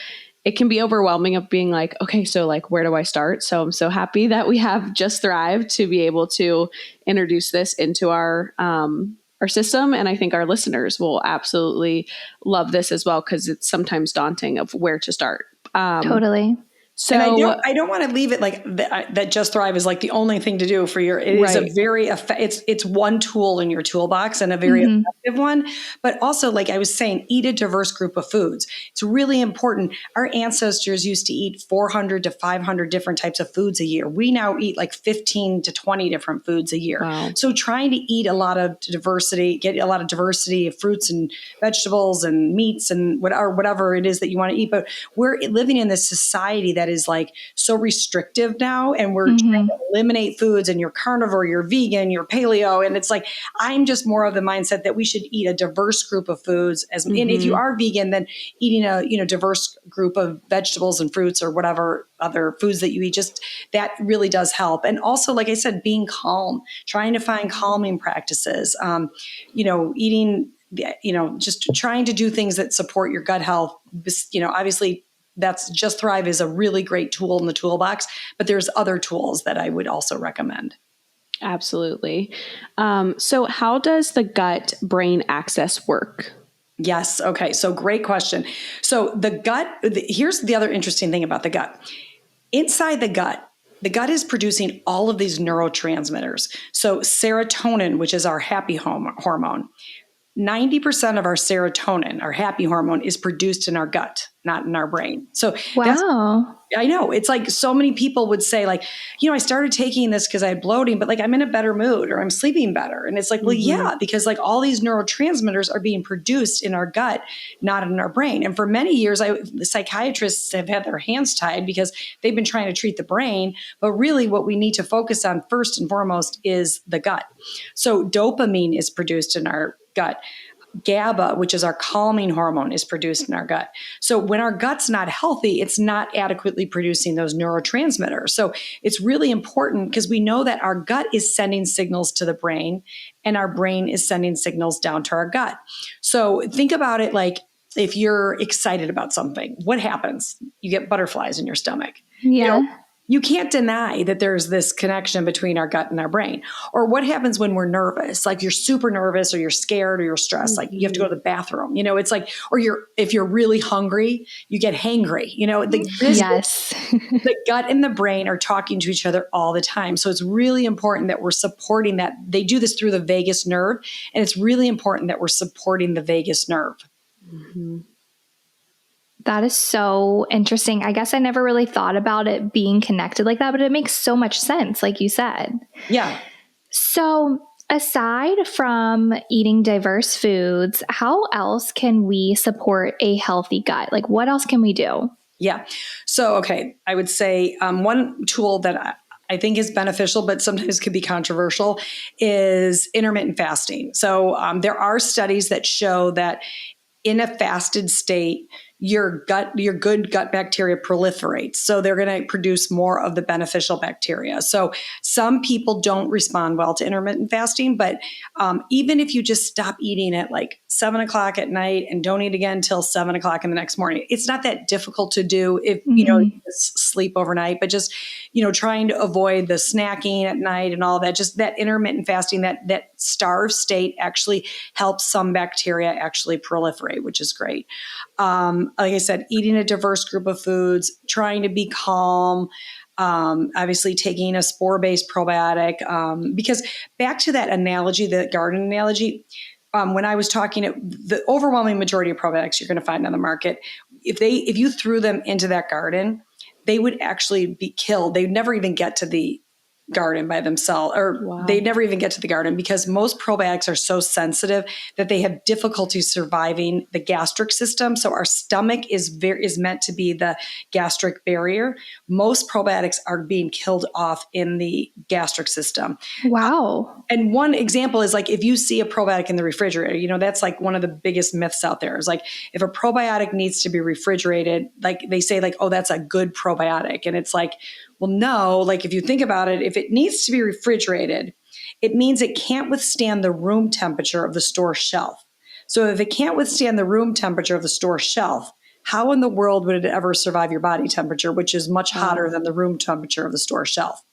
Speaker 3: it can be overwhelming of being like, okay, so like, where do I start? So I'm so happy that we have Just Thrive to be able to introduce this into our system. And I think our listeners will absolutely love this as well, because it's sometimes daunting of where to start.
Speaker 1: Totally.
Speaker 3: So
Speaker 4: and I don't want to leave it like that Just Thrive is like the only thing to do for your, it is a very, it's one tool in your toolbox and a very effective one. But also, like I was saying, eat a diverse group of foods. It's really important. Our ancestors used to eat 400 to 500 different types of foods a year. We now eat like 15 to 20 different foods a year.
Speaker 3: Wow.
Speaker 4: So trying to eat a lot of diversity, get a lot of diversity of fruits and vegetables and meats and whatever it is that you want to eat. But we're living in this society that is like so restrictive now, and we're trying to eliminate foods, and you're carnivore, you're vegan, you're paleo, and it's like I'm just more of the mindset that we should eat a diverse group of foods. And if you are vegan, then eating a diverse group of vegetables and fruits or whatever other foods that you eat, just that really does help. And also, like I said, being calm, trying to find calming practices, eating, just trying to do things that support your gut health. Obviously, that's Just Thrive is a really great tool in the toolbox, but there's other tools that I would also recommend.
Speaker 3: Absolutely. So how does the gut-brain axis work?
Speaker 4: Yes. Okay. So great question. So the gut, here's the other interesting thing about the gut. Inside the gut is producing all of these neurotransmitters. So serotonin, which is our happy hormone, 90% of our serotonin, our happy hormone, is produced in our gut, not in our brain. So I know it's like so many people would say like, I started taking this because I had bloating, but like I'm in a better mood or I'm sleeping better. And it's like, well, yeah, because like all these neurotransmitters are being produced in our gut, not in our brain. And for many years, the psychiatrists have had their hands tied because they've been trying to treat the brain. But really what we need to focus on first and foremost is the gut. So dopamine is produced in our gut. GABA, which is our calming hormone, is produced in our gut. So when our gut's not healthy, it's not adequately producing those neurotransmitters. So it's really important because we know that our gut is sending signals to the brain and our brain is sending signals down to our gut. So think about it like if you're excited about something, what happens? You get butterflies in your stomach.
Speaker 1: Yeah.
Speaker 4: You can't deny that there's this connection between our gut and our brain. Or what happens when we're nervous? Like you're super nervous or you're scared or you're stressed. Like you have to go to the bathroom. It's like, or if you're really hungry, you get hangry.
Speaker 1: Yes.
Speaker 4: The gut and the brain are talking to each other all the time. So it's really important that we're supporting that. They do this through the vagus nerve. And it's really important that we're supporting the vagus nerve.
Speaker 3: Mm-hmm.
Speaker 1: That is so interesting. I guess I never really thought about it being connected like that, but it makes so much sense, like you said.
Speaker 4: Yeah.
Speaker 1: So aside from eating diverse foods, how else can we support a healthy gut? Like what else can we do?
Speaker 4: Yeah. So, okay, I would say one tool that I think is beneficial, but sometimes could be controversial, is intermittent fasting. So there are studies that show that in a fasted state, your good gut bacteria proliferates. So they're going to produce more of the beneficial bacteria. So some people don't respond well to intermittent fasting, but even if you just stop eating at like 7:00 at night and don't eat again until 7:00 in the next morning, it's not that difficult to do if, you just sleep overnight, but just, trying to avoid the snacking at night and all that, just that intermittent fasting, that starved state actually helps some bacteria actually proliferate, which is great. Like I said, eating a diverse group of foods, trying to be calm, obviously taking a spore-based probiotic, because back to that analogy, the garden analogy, when I was talking, the overwhelming majority of probiotics you're going to find on the market, if you threw them into that garden, they would actually be killed. They'd never even get to the garden by themselves, or they never even get to the garden, because most probiotics are so sensitive that they have difficulty surviving the gastric system. So our stomach is meant to be the gastric barrier. Most probiotics are being killed off in the gastric system.
Speaker 1: Wow.
Speaker 4: And one example is like, if you see a probiotic in the refrigerator, that's like one of the biggest myths out there is like, if a probiotic needs to be refrigerated, like they say like, oh, that's a good probiotic. And it's like, well, no, like if you think about it, if it needs to be refrigerated, it means it can't withstand the room temperature of the store shelf. So if it can't withstand the room temperature of the store shelf, how in the world would it ever survive your body temperature, which is much hotter than the room temperature of the store shelf?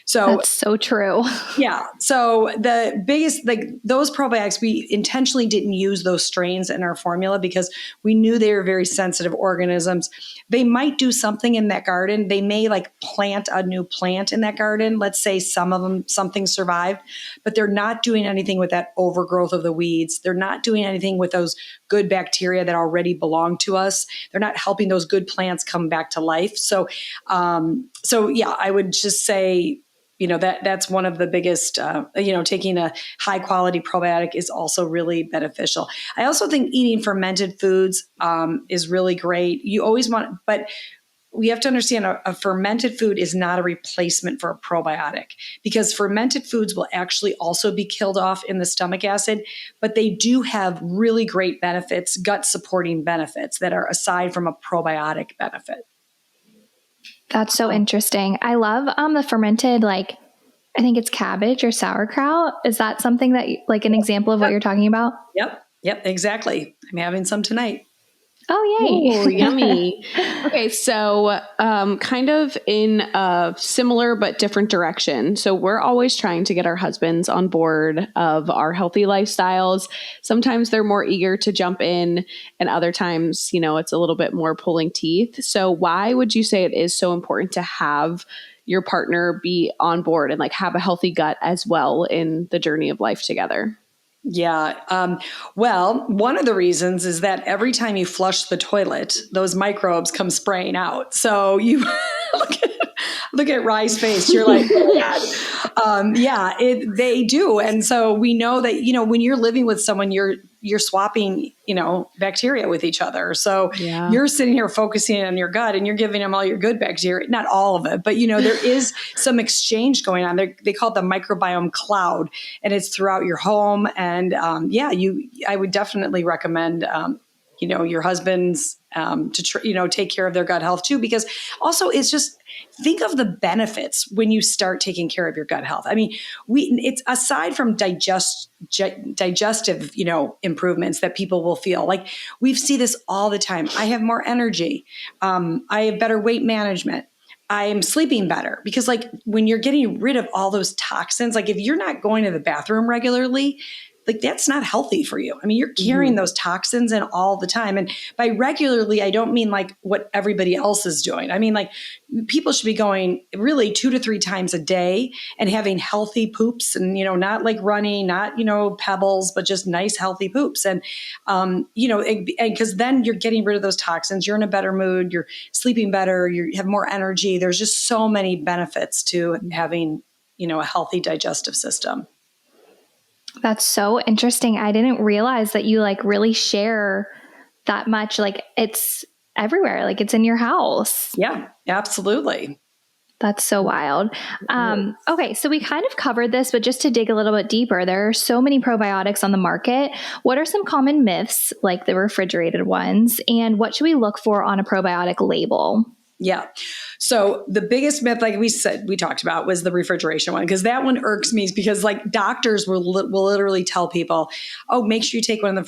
Speaker 4: So
Speaker 1: that's so true.
Speaker 4: Yeah. So the biggest, like those probiotics, we intentionally didn't use those strains in our formula because we knew they were very sensitive organisms. They might do something in that garden. They may like plant a new plant in that garden. Let's say some of them, something survived, but they're not doing anything with that overgrowth of the weeds. They're not doing anything with those good bacteria that already belong to us. They're not helping those good plants come back to life. So yeah, I would just say, that's one of the biggest, taking a high quality probiotic is also really beneficial. I also think eating fermented foods is really great. You always but we have to understand a fermented food is not a replacement for a probiotic, because fermented foods will actually also be killed off in the stomach acid, but they do have really great benefits, gut supporting benefits that are aside from a probiotic benefit.
Speaker 1: That's so interesting. I love the fermented, like, I think it's cabbage or sauerkraut. Is that something that, like, an example of what you're talking about?
Speaker 4: Yep, exactly. I'm having some tonight.
Speaker 1: Oh, yay.
Speaker 3: Ooh, yummy. Okay, so kind of in a similar but different direction. So we're always trying to get our husbands on board of our healthy lifestyles. Sometimes they're more eager to jump in, and other times, it's a little bit more pulling teeth. So why would you say it is so important to have your partner be on board and like have a healthy gut as well in the journey of life together?
Speaker 4: Yeah. Well, one of the reasons is that every time you flush the toilet, those microbes come spraying out. So you look at Rye's face. You're like, oh, yeah, they do. And so we know that, when you're living with someone, you're swapping, bacteria with each other. So you're sitting here focusing on your gut and you're giving them all your good bacteria, not all of it, but there is some exchange going on. They call it the microbiome cloud, and it's throughout your home. And I would definitely recommend, your husbands to take care of their gut health too, because also it's just, think of the benefits when you start taking care of your gut health. I mean, it's aside from digestive, improvements that people will feel like. We see this all the time. I have more energy. I have better weight management. I am sleeping better, because like when you're getting rid of all those toxins, like if you're not going to the bathroom regularly, like that's not healthy for you. I mean, you're carrying those toxins in all the time. And by regularly, I don't mean like what everybody else is doing. I mean, like people should be going really 2 to 3 times a day and having healthy poops, and, not like running, not, pebbles, but just nice, healthy poops. And, because then you're getting rid of those toxins, you're in a better mood, you're sleeping better, you have more energy. There's just so many benefits to having, a healthy digestive system.
Speaker 1: That's so interesting. I didn't realize that you like really share that much. Like it's everywhere. Like it's in your house.
Speaker 4: Yeah, absolutely.
Speaker 1: That's so wild. Okay. So we kind of covered this, but just to dig a little bit deeper, there are so many probiotics on the market. What are some common myths, like the refrigerated ones? And what should we look for on a probiotic label?
Speaker 4: Yeah. So the biggest myth, like we talked about, was the refrigeration one, because that one irks me, because like doctors will literally tell people, oh, make sure you take one in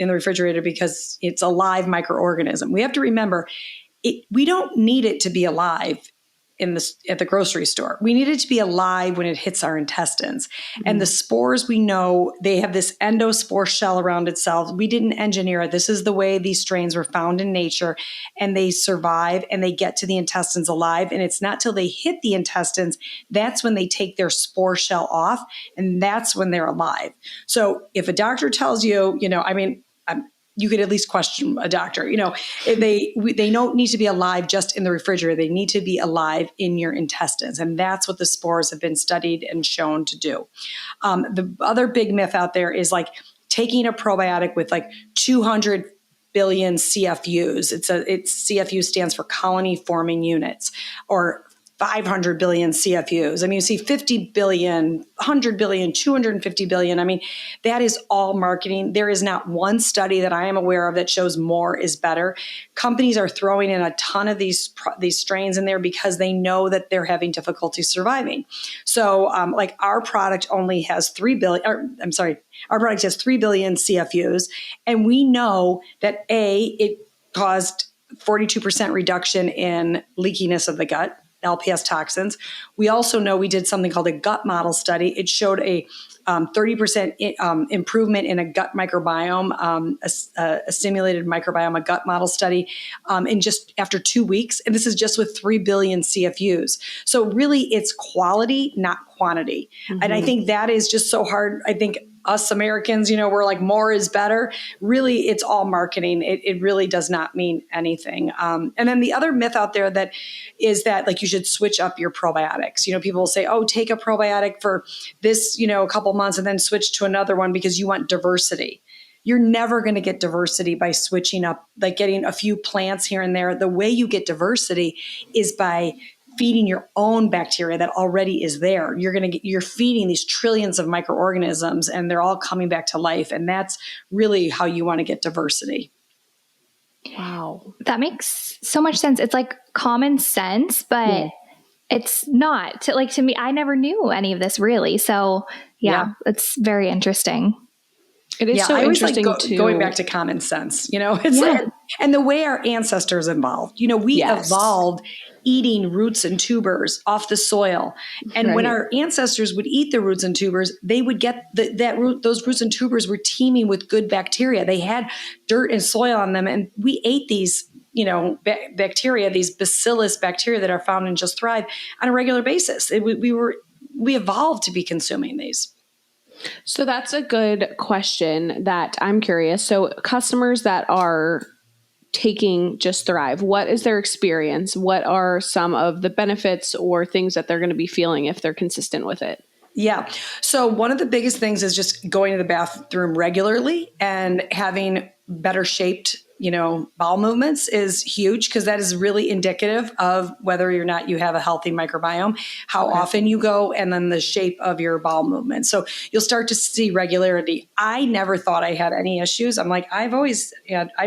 Speaker 4: the refrigerator because it's a live microorganism. We have to remember, we don't need it to be alive at the grocery store. We need it to be alive when it hits our intestines. And the spores, we know they have this endospore shell around itself. We didn't engineer it. This is the way these strains were found in nature, and they survive and they get to the intestines alive. And it's not till they hit the intestines, that's when they take their spore shell off, and that's when they're alive. So if a doctor tells you, you could at least question a doctor. They don't need to be alive just in the refrigerator. They need to be alive in your intestines. And that's what the spores have been studied and shown to do. The other big myth out there is like taking a probiotic with like 200 billion CFUs. CFU stands for colony forming units, or 500 billion CFUs. I mean, you see 50 billion, 100 billion, 250 billion. I mean, that is all marketing. There is not one study that I am aware of that shows more is better. Companies are throwing in a ton of these strains in there because they know that they're having difficulty surviving. So like our product only has 3 billion, our product has 3 billion CFUs. And we know that it caused 42% reduction in leakiness of the gut, LPS toxins. We also know we did something called a gut model study. It showed a 30% improvement in a gut microbiome, a simulated microbiome, a gut model study, in just after 2 weeks. And this is just with 3 billion CFUs. So really it's quality, not quantity. Mm-hmm. And I think that is just so hard. I think us Americans, we're like more is better. Really, it's all marketing. It really does not mean anything. And then the other myth out there that is that like you should switch up your probiotics. People will say, oh, take a probiotic for this, a couple months and then switch to another one because you want diversity. You're never going to get diversity by switching up, like getting a few plants here and there. The way you get diversity is by feeding your own bacteria that already is there. You're feeding these trillions of microorganisms and they're all coming back to life. And that's really how you want to get diversity.
Speaker 3: Wow.
Speaker 1: That makes so much sense. It's like common sense, but it's not. To me, I never knew any of this really. So it's very interesting.
Speaker 3: It is so interesting
Speaker 4: going back to common sense, and the way our ancestors evolved, we evolved eating roots and tubers off the soil. And when our ancestors would eat the roots and tubers, they would get those roots and tubers were teeming with good bacteria. They had dirt and soil on them. And we ate these, bacteria, these bacillus bacteria that are found in Just Thrive on a regular basis. We evolved to be consuming these.
Speaker 3: So that's a good question that I'm curious. So customers that are taking Just Thrive, what is their experience? What are some of the benefits or things that they're going to be feeling if they're consistent with it?
Speaker 4: Yeah. So one of the biggest things is just going to the bathroom regularly and having better shaped, bowel movements is huge because that is really indicative of whether or not you have a healthy microbiome, how often you go, and then the shape of your bowel movement. So you'll start to see regularity. I never thought I had any issues. I'm like, I've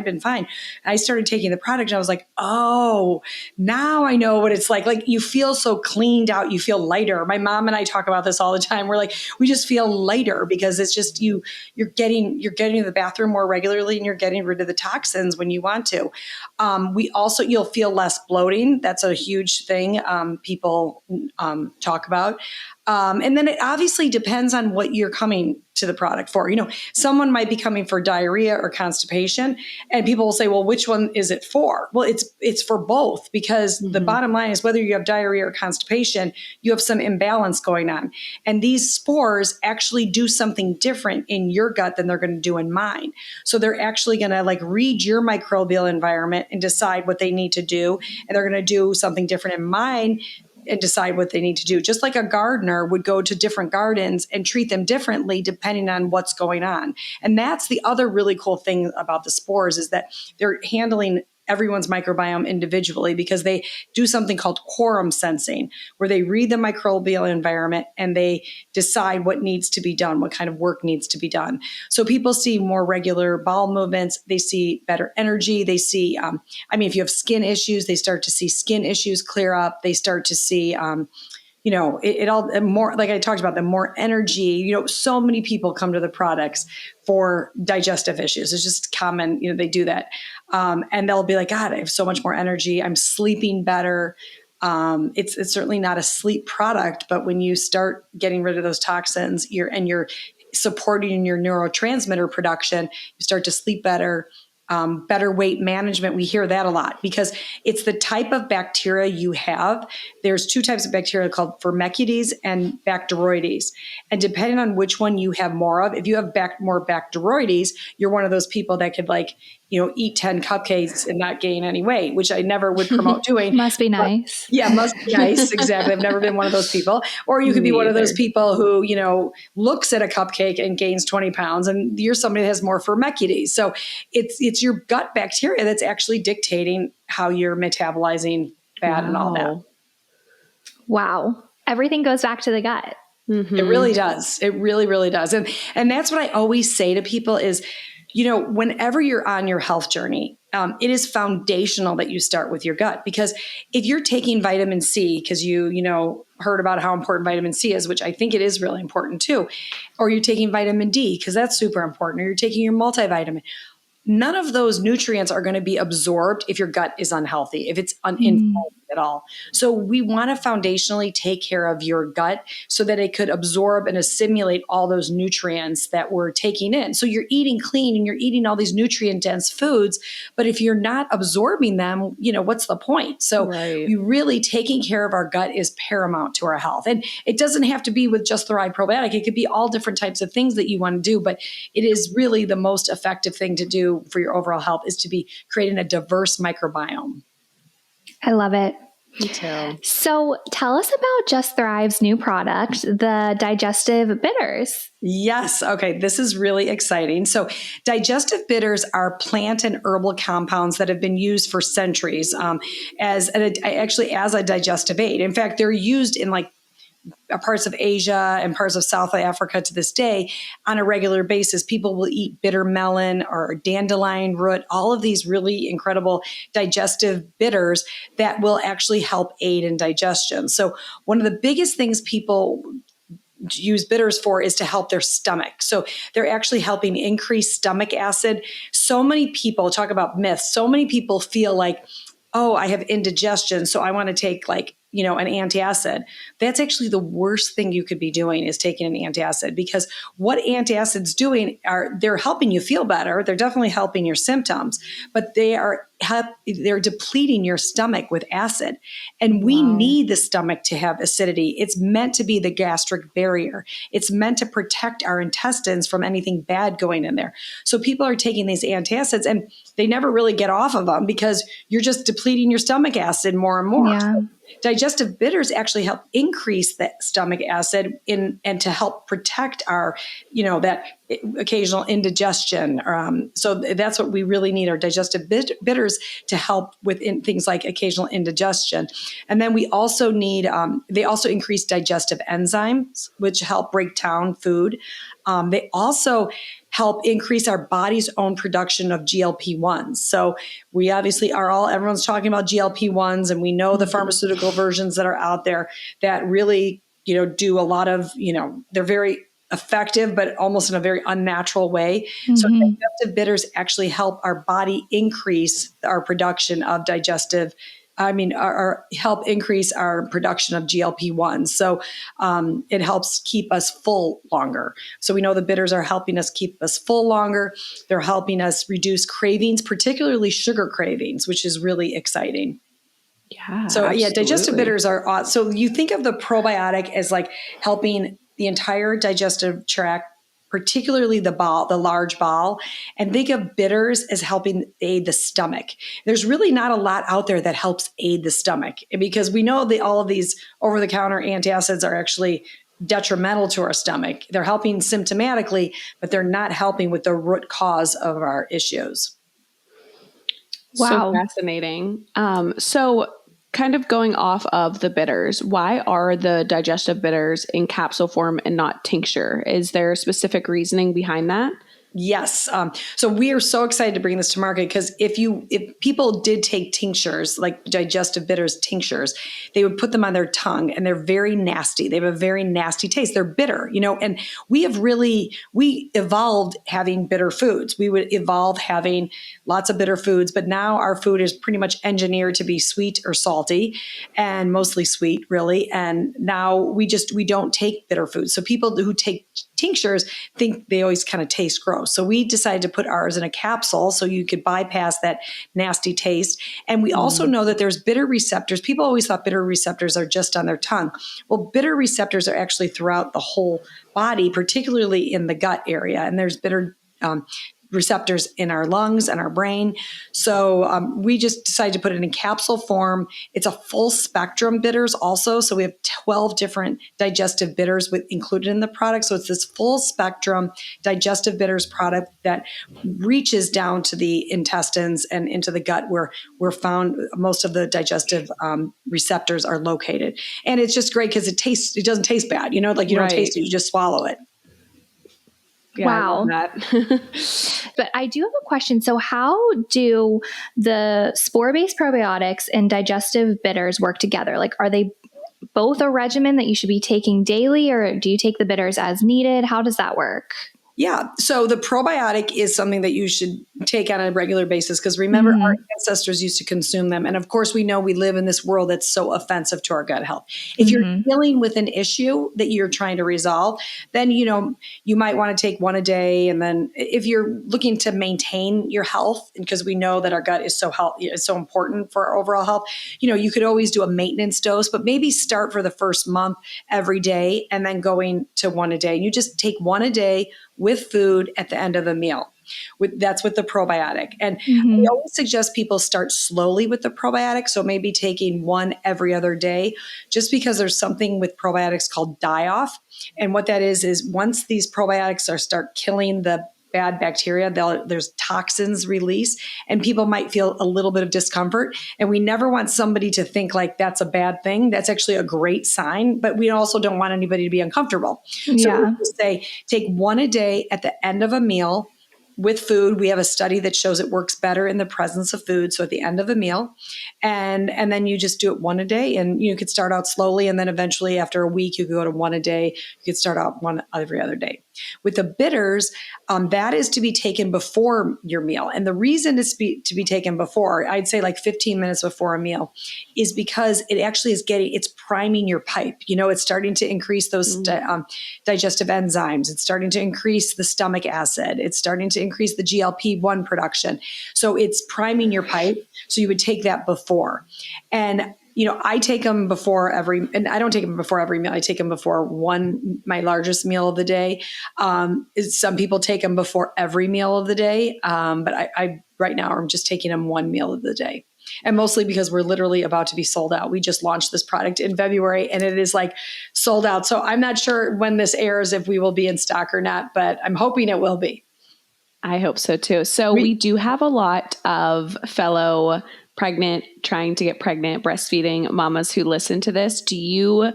Speaker 4: been fine. I started taking the product and I was like, oh, now I know what it's like. Like you feel so cleaned out, you feel lighter. My mom and I talk about this all the time. We're like, we just feel lighter because it's just you're getting to the bathroom more regularly and you're getting rid of the toxins when you want to. You'll feel less bloating. That's a huge thing people talk about. And then it obviously depends on what you're coming to the product for. Someone might be coming for diarrhea or constipation, and people will say, well, which one is it for? Well, it's for both because the bottom line is whether you have diarrhea or constipation, you have some imbalance going on. And these spores actually do something different in your gut than they're going to do in mine. So they're actually going to read your microbial environment and decide what they need to do. And they're going to do something different in mine and decide what they need to do. Just like a gardener would go to different gardens and treat them differently depending on what's going on. And that's the other really cool thing about the spores is that they're handling everyone's microbiome individually because they do something called quorum sensing, where they read the microbial environment and they decide what needs to be done, what kind of work needs to be done. So people see more regular bowel movements. They see better energy. They see, if you have skin issues, they start to see skin issues clear up. They start to see, it all more, like I talked about, the more energy. So many people come to the products for digestive issues. It's just common, they do that. And they'll be like, God, I have so much more energy. I'm sleeping better. It's certainly not a sleep product, but when you start getting rid of those toxins, you're supporting your neurotransmitter production, you start to sleep better. better weight management. We hear that a lot because it's the type of bacteria you have. There's two types of bacteria called Firmicutes and Bacteroides. And depending on which one you have more of, if you have more Bacteroides, you're one of those people that could eat 10 cupcakes and not gain any weight, which I never would promote doing.
Speaker 1: Must be nice.
Speaker 4: Yeah, must be nice. Exactly. I've never been one of those people. Or you could be one of those people who, looks at a cupcake and gains 20 pounds, and you're somebody that has more Firmicutes. So it's your gut bacteria that's actually dictating how you're metabolizing fat and all that.
Speaker 1: Wow. Everything goes back to the gut.
Speaker 4: Mm-hmm. It really does. It really, really does. And that's what I always say to people is, whenever you're on your health journey, it is foundational that you start with your gut, because if you're taking vitamin C, because you heard about how important vitamin C is, which I think it is really important too, or you're taking vitamin D because that's super important, or you're taking your multivitamin, none of those nutrients are going to be absorbed if your gut is unhealthy, if it's uninflamed at all. So we want to foundationally take care of your gut so that it could absorb and assimilate all those nutrients that we're taking in. So you're eating clean and you're eating all these nutrient dense foods, but if you're not absorbing them, what's the point? So we really taking care of our gut is paramount to our health. And it doesn't have to be with Just Thrive Probiotic. It could be all different types of things that you want to do, but it is really the most effective thing to do for your overall health is to be creating a diverse microbiome.
Speaker 1: I love it.
Speaker 3: Me too.
Speaker 1: So tell us about Just Thrive's new product, the digestive bitters.
Speaker 4: Yes. Okay. This is really exciting. So digestive bitters are plant and herbal compounds that have been used for centuries as a digestive aid. In fact, they're used in parts of Asia and parts of South Africa to this day on a regular basis. People will eat bitter melon or dandelion root, all of these really incredible digestive bitters that will actually help aid in digestion. So one of the biggest things people use bitters for is to help their stomach. So they're actually helping increase stomach acid. So many people talk about myths. So many people feel like, oh, I have indigestion, so I want to take an antacid. That's actually the worst thing you could be doing is taking an antacid, because what antacids doing they're helping you feel better. They're definitely helping your symptoms, but they're depleting your stomach with acid. And we need the stomach to have acidity. It's meant to be the gastric barrier. It's meant to protect our intestines from anything bad going in there. So people are taking these antacids and they never really get off of them because you're just depleting your stomach acid more and more. Yeah. Digestive bitters actually help increase that stomach acid and to help protect our, that occasional indigestion. So that's what we really need, our digestive bitters to help with things like occasional indigestion. And then we also need, they also increase digestive enzymes, which help break down food. They also help increase our body's own production of GLP-1s. So we obviously everyone's talking about GLP-1s, and we know the pharmaceutical versions that are out there that really, do a lot of, they're very effective, but almost in a very unnatural way. Mm-hmm. So digestive bitters actually help our body increase our production of help increase our production of GLP-1s. So it helps keep us full longer. So we know the bitters are helping us keep us full longer. They're helping us reduce cravings, particularly sugar cravings, which is really exciting.
Speaker 3: Yeah.
Speaker 4: So
Speaker 3: absolutely.
Speaker 4: Yeah, digestive bitters are, so you think of the probiotic as helping the entire digestive tract, particularly the large bowel, and think of bitters as helping aid the stomach. There's really not a lot out there that helps aid the stomach, because we know that all of these over-the-counter antacids are actually detrimental to our stomach. They're helping symptomatically, but they're not helping with the root cause of our issues.
Speaker 3: Wow. So fascinating. So kind of going off of the bitters, why are the digestive bitters in capsule form and not tincture? Is there a specific reasoning behind that?
Speaker 4: Yes. So we are so excited to bring this to market, because if people did take tinctures, like digestive bitters tinctures, they would put them on their tongue and they're very nasty. They have a very nasty taste. They're bitter, and we evolved having bitter foods. We would evolve having lots of bitter foods, but now our food is pretty much engineered to be sweet or salty, and mostly sweet, really. And now we don't take bitter foods. So people who take tinctures think they always kind of taste gross. gross. So we decided to put ours in a capsule so you could bypass that nasty taste. And we also know that there's bitter receptors. People always thought bitter receptors are just on their tongue. Well, bitter receptors are actually throughout the whole body, particularly in the gut area. And there's bitter receptors in our lungs and our brain. So we just decided to put it in capsule form. It's a full spectrum bitters also. So we have 12 different digestive bitters included in the product. So it's this full spectrum digestive bitters product that reaches down to the intestines and into the gut where we're found most of the digestive receptors are located. And it's just great because it doesn't taste bad. You don't taste it, you just swallow it.
Speaker 3: Yeah,
Speaker 1: wow.
Speaker 3: I love that.
Speaker 1: But I do have a question. So how do the spore-based probiotics and digestive bitters work together? Like, are they both a regimen that you should be taking daily, or do you take the bitters as needed? How does that work?
Speaker 4: Yeah. So the probiotic is something that you should take on a regular basis because remember, our ancestors used to consume them. And of course, we know we live in this world that's so offensive to our gut health. If you're dealing with an issue that you're trying to resolve, then, you might want to take one a day. And then if you're looking to maintain your health, because we know that our gut is so healthy, it's so important for our overall health, you could always do a maintenance dose, but maybe start for the first month every day and then going to one a day. And you just take one a day with food at the end of a meal. That's with the probiotic. And we always suggest people start slowly with the probiotic. So maybe taking one every other day, just because there's something with probiotics called die-off. And what that is once these probiotics start killing the bad bacteria, there's toxins release and people might feel a little bit of discomfort. And we never want somebody to think like that's a bad thing. That's actually a great sign, but we also don't want anybody to be uncomfortable. So we say take one a day at the end of a meal with food. We have a study that shows it works better in the presence of food. So at the end of a meal, and then you just do it one a day, and you could start out slowly. And then eventually after a week, you could go to one a day. You could start out one every other day. With the bitters, that is to be taken before your meal. And the reason it's to be taken before, I'd say like 15 minutes before a meal, is because it actually it's priming your pipe. It's starting to increase those digestive enzymes. It's starting to increase the stomach acid. It's starting to increase the GLP-1 production. So it's priming your pipe. So you would take that before. And I take them before and I don't take them before every meal. I take them before my largest meal of the day. Some people take them before every meal of the day. But I right now, I'm just taking them one meal of the day. And mostly because we're literally about to be sold out. We just launched this product in February and it is like sold out. So I'm not sure when this airs, if we will be in stock or not, but I'm hoping it will be.
Speaker 3: I hope so too. So we do have a lot of fellow trying to get pregnant, breastfeeding mamas who listen to this. Do you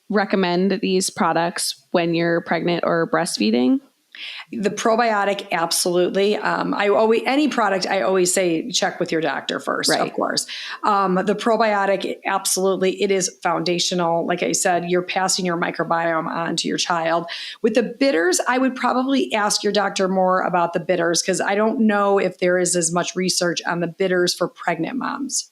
Speaker 3: recommend these products when you're pregnant or breastfeeding?
Speaker 4: The probiotic, absolutely. Any product, I always say check with your doctor first, of course. The probiotic, absolutely, it is foundational. Like I said, you're passing your microbiome on to your child. With the bitters, I would probably ask your doctor more about the bitters because I don't know if there is as much research on the bitters for pregnant moms.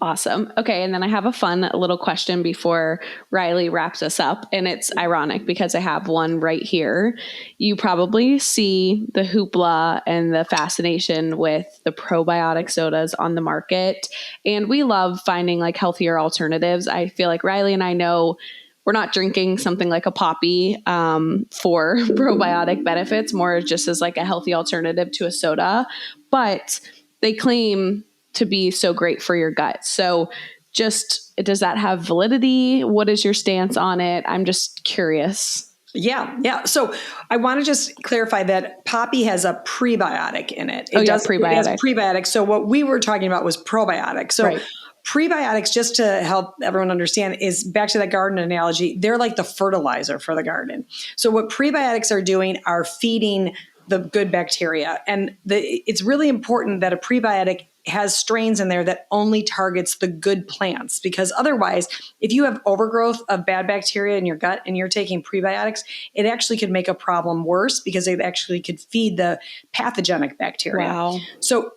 Speaker 3: Awesome. Okay. And then I have a fun little question before Riley wraps us up. And it's ironic because I have one right here. You probably see the hoopla and the fascination with the probiotic sodas on the market. And we love finding like healthier alternatives. I feel like Riley and I know we're not drinking something like a poppy for probiotic benefits, more just as like a healthy alternative to a soda. But they claim to be so great for your gut. So does that have validity? What is your stance on it? I'm just curious.
Speaker 4: Yeah. So I want to just clarify that poppy has a prebiotic in it.
Speaker 3: Prebiotic.
Speaker 4: It has prebiotic. So what we were talking about was probiotic. So prebiotics, just to help everyone understand, is back to that garden analogy. They're like the fertilizer for the garden. So what prebiotics are doing are feeding the good bacteria. And it's really important that a prebiotic has strains in there that only targets the good plants, because otherwise, if you have overgrowth of bad bacteria in your gut and you're taking prebiotics, it actually could make a problem worse because it actually could feed the pathogenic bacteria.
Speaker 3: Wow.
Speaker 4: So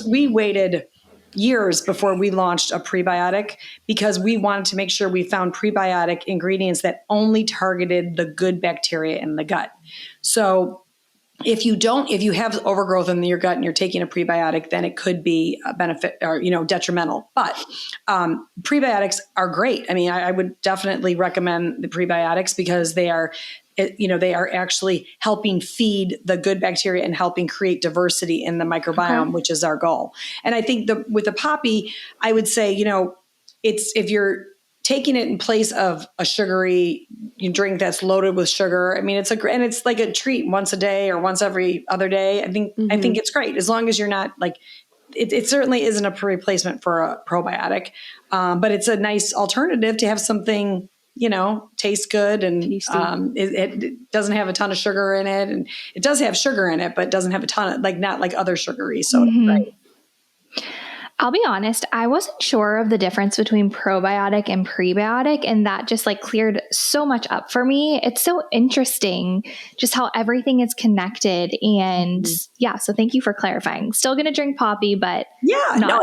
Speaker 4: we waited years before we launched a prebiotic because we wanted to make sure we found prebiotic ingredients that only targeted the good bacteria in the gut. So if you have overgrowth in your gut and you're taking a prebiotic, then it could be a benefit or, detrimental. But prebiotics are great. I mean, I would definitely recommend the prebiotics because they are actually helping feed the good bacteria and helping create diversity in the microbiome, which is our goal. And I think with the poppy, I would say, it's if you're taking it in place of a sugary drink that's loaded with sugar. I mean, and it's like a treat once a day or once every other day. I think it's great as long as you're not like, it certainly isn't a replacement for a probiotic, but it's a nice alternative to have something, tastes good and it doesn't have a ton of sugar in it. And it does have sugar in it, but it doesn't have a ton of not like other sugary soda. Right?
Speaker 1: I'll be honest, I wasn't sure of the difference between probiotic and prebiotic, and that just cleared so much up for me. It's so interesting just how everything is connected. And so thank you for clarifying. Still going to drink poppy, but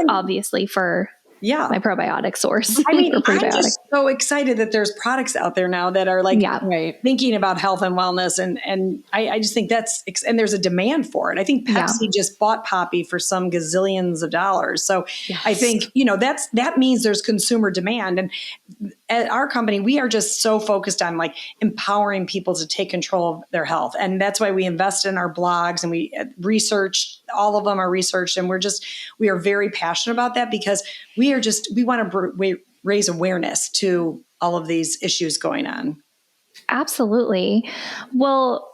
Speaker 1: obviously for my probiotic source.
Speaker 4: I mean, I'm just so excited that there's products out there now that are thinking about health and wellness. And I just think and there's a demand for it. I think Pepsi just bought poppy for some gazillions of dollars. So I think, that means there's consumer demand. And at our company, we are just so focused on empowering people to take control of their health. And that's why we invest in our blogs and we research, all of them are researched. And we are very passionate about that because we want to raise awareness to all of these issues going on. Absolutely.
Speaker 1: Well,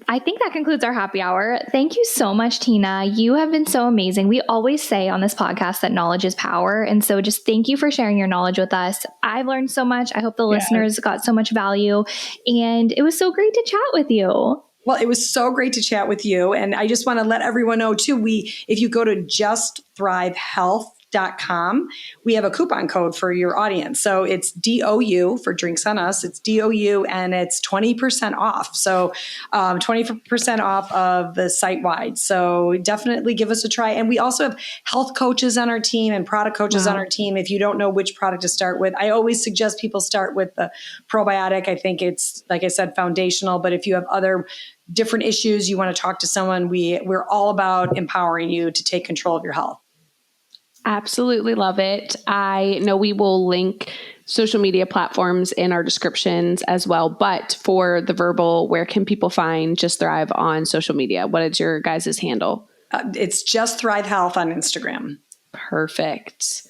Speaker 1: I think that concludes our happy hour. Thank you so much, Tina. You have been so amazing. We always say on this podcast that knowledge is power. And so just thank you for sharing your knowledge with us. I've learned so much. I hope the listeners got so much value. And it was so great to chat with you.
Speaker 4: Well, it was so great to chat with you. And I just want to let everyone know too, if you go to justthrivehealth.com, we have a coupon code for your audience. So it's DOU for Drinks on Us. It's DOU and it's 20% off. So 20% off of the site wide. So definitely give us a try. And we also have health coaches on our team and product coaches on our team. If you don't know which product to start with, I always suggest people start with the probiotic. I think it's, like I said, foundational. But if you have other different issues, you want to talk to someone, we're all about empowering you to take control of your health.
Speaker 3: Absolutely love it. I know we will link social media platforms in our descriptions as well. But for the verbal, where can people find Just Thrive on social media? What is your guys' handle?
Speaker 4: It's Just Thrive Health on Instagram.
Speaker 3: Perfect.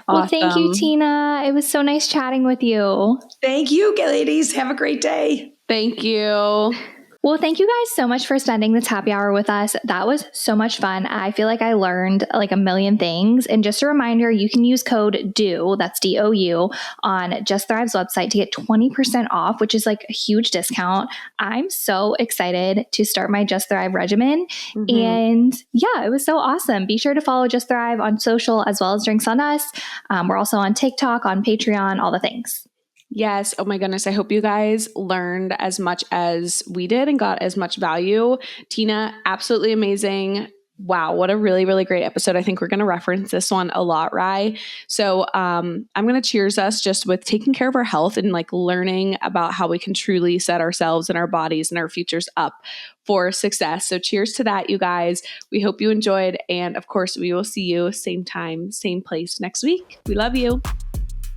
Speaker 1: Well, thank you, Tina. It was so nice chatting with you.
Speaker 4: Thank you, ladies. Have a great day.
Speaker 3: Thank you.
Speaker 1: Well, thank you guys so much for spending this happy hour with us. That was so much fun. I feel like I learned a million things. And just a reminder, you can use code DOU, that's DOU, on Just Thrive's website to get 20% off, which is a huge discount. I'm so excited to start my Just Thrive regimen. And it was so awesome. Be sure to follow Just Thrive on social as well as Drinks on Us. We're also on TikTok, on Patreon, all the things.
Speaker 3: Yes. Oh my goodness. I hope you guys learned as much as we did and got as much value. Tina, absolutely amazing. Wow. What a really, really great episode. I think we're going to reference this one a lot, Rye. So I'm going to cheers us just with taking care of our health and learning about how we can truly set ourselves and our bodies and our futures up for success. So cheers to that, you guys. We hope you enjoyed. And of course, we will see you same time, same place next week. We love you.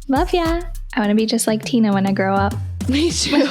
Speaker 1: Love ya. I want to be just like Tina when I grow up.
Speaker 3: Me too.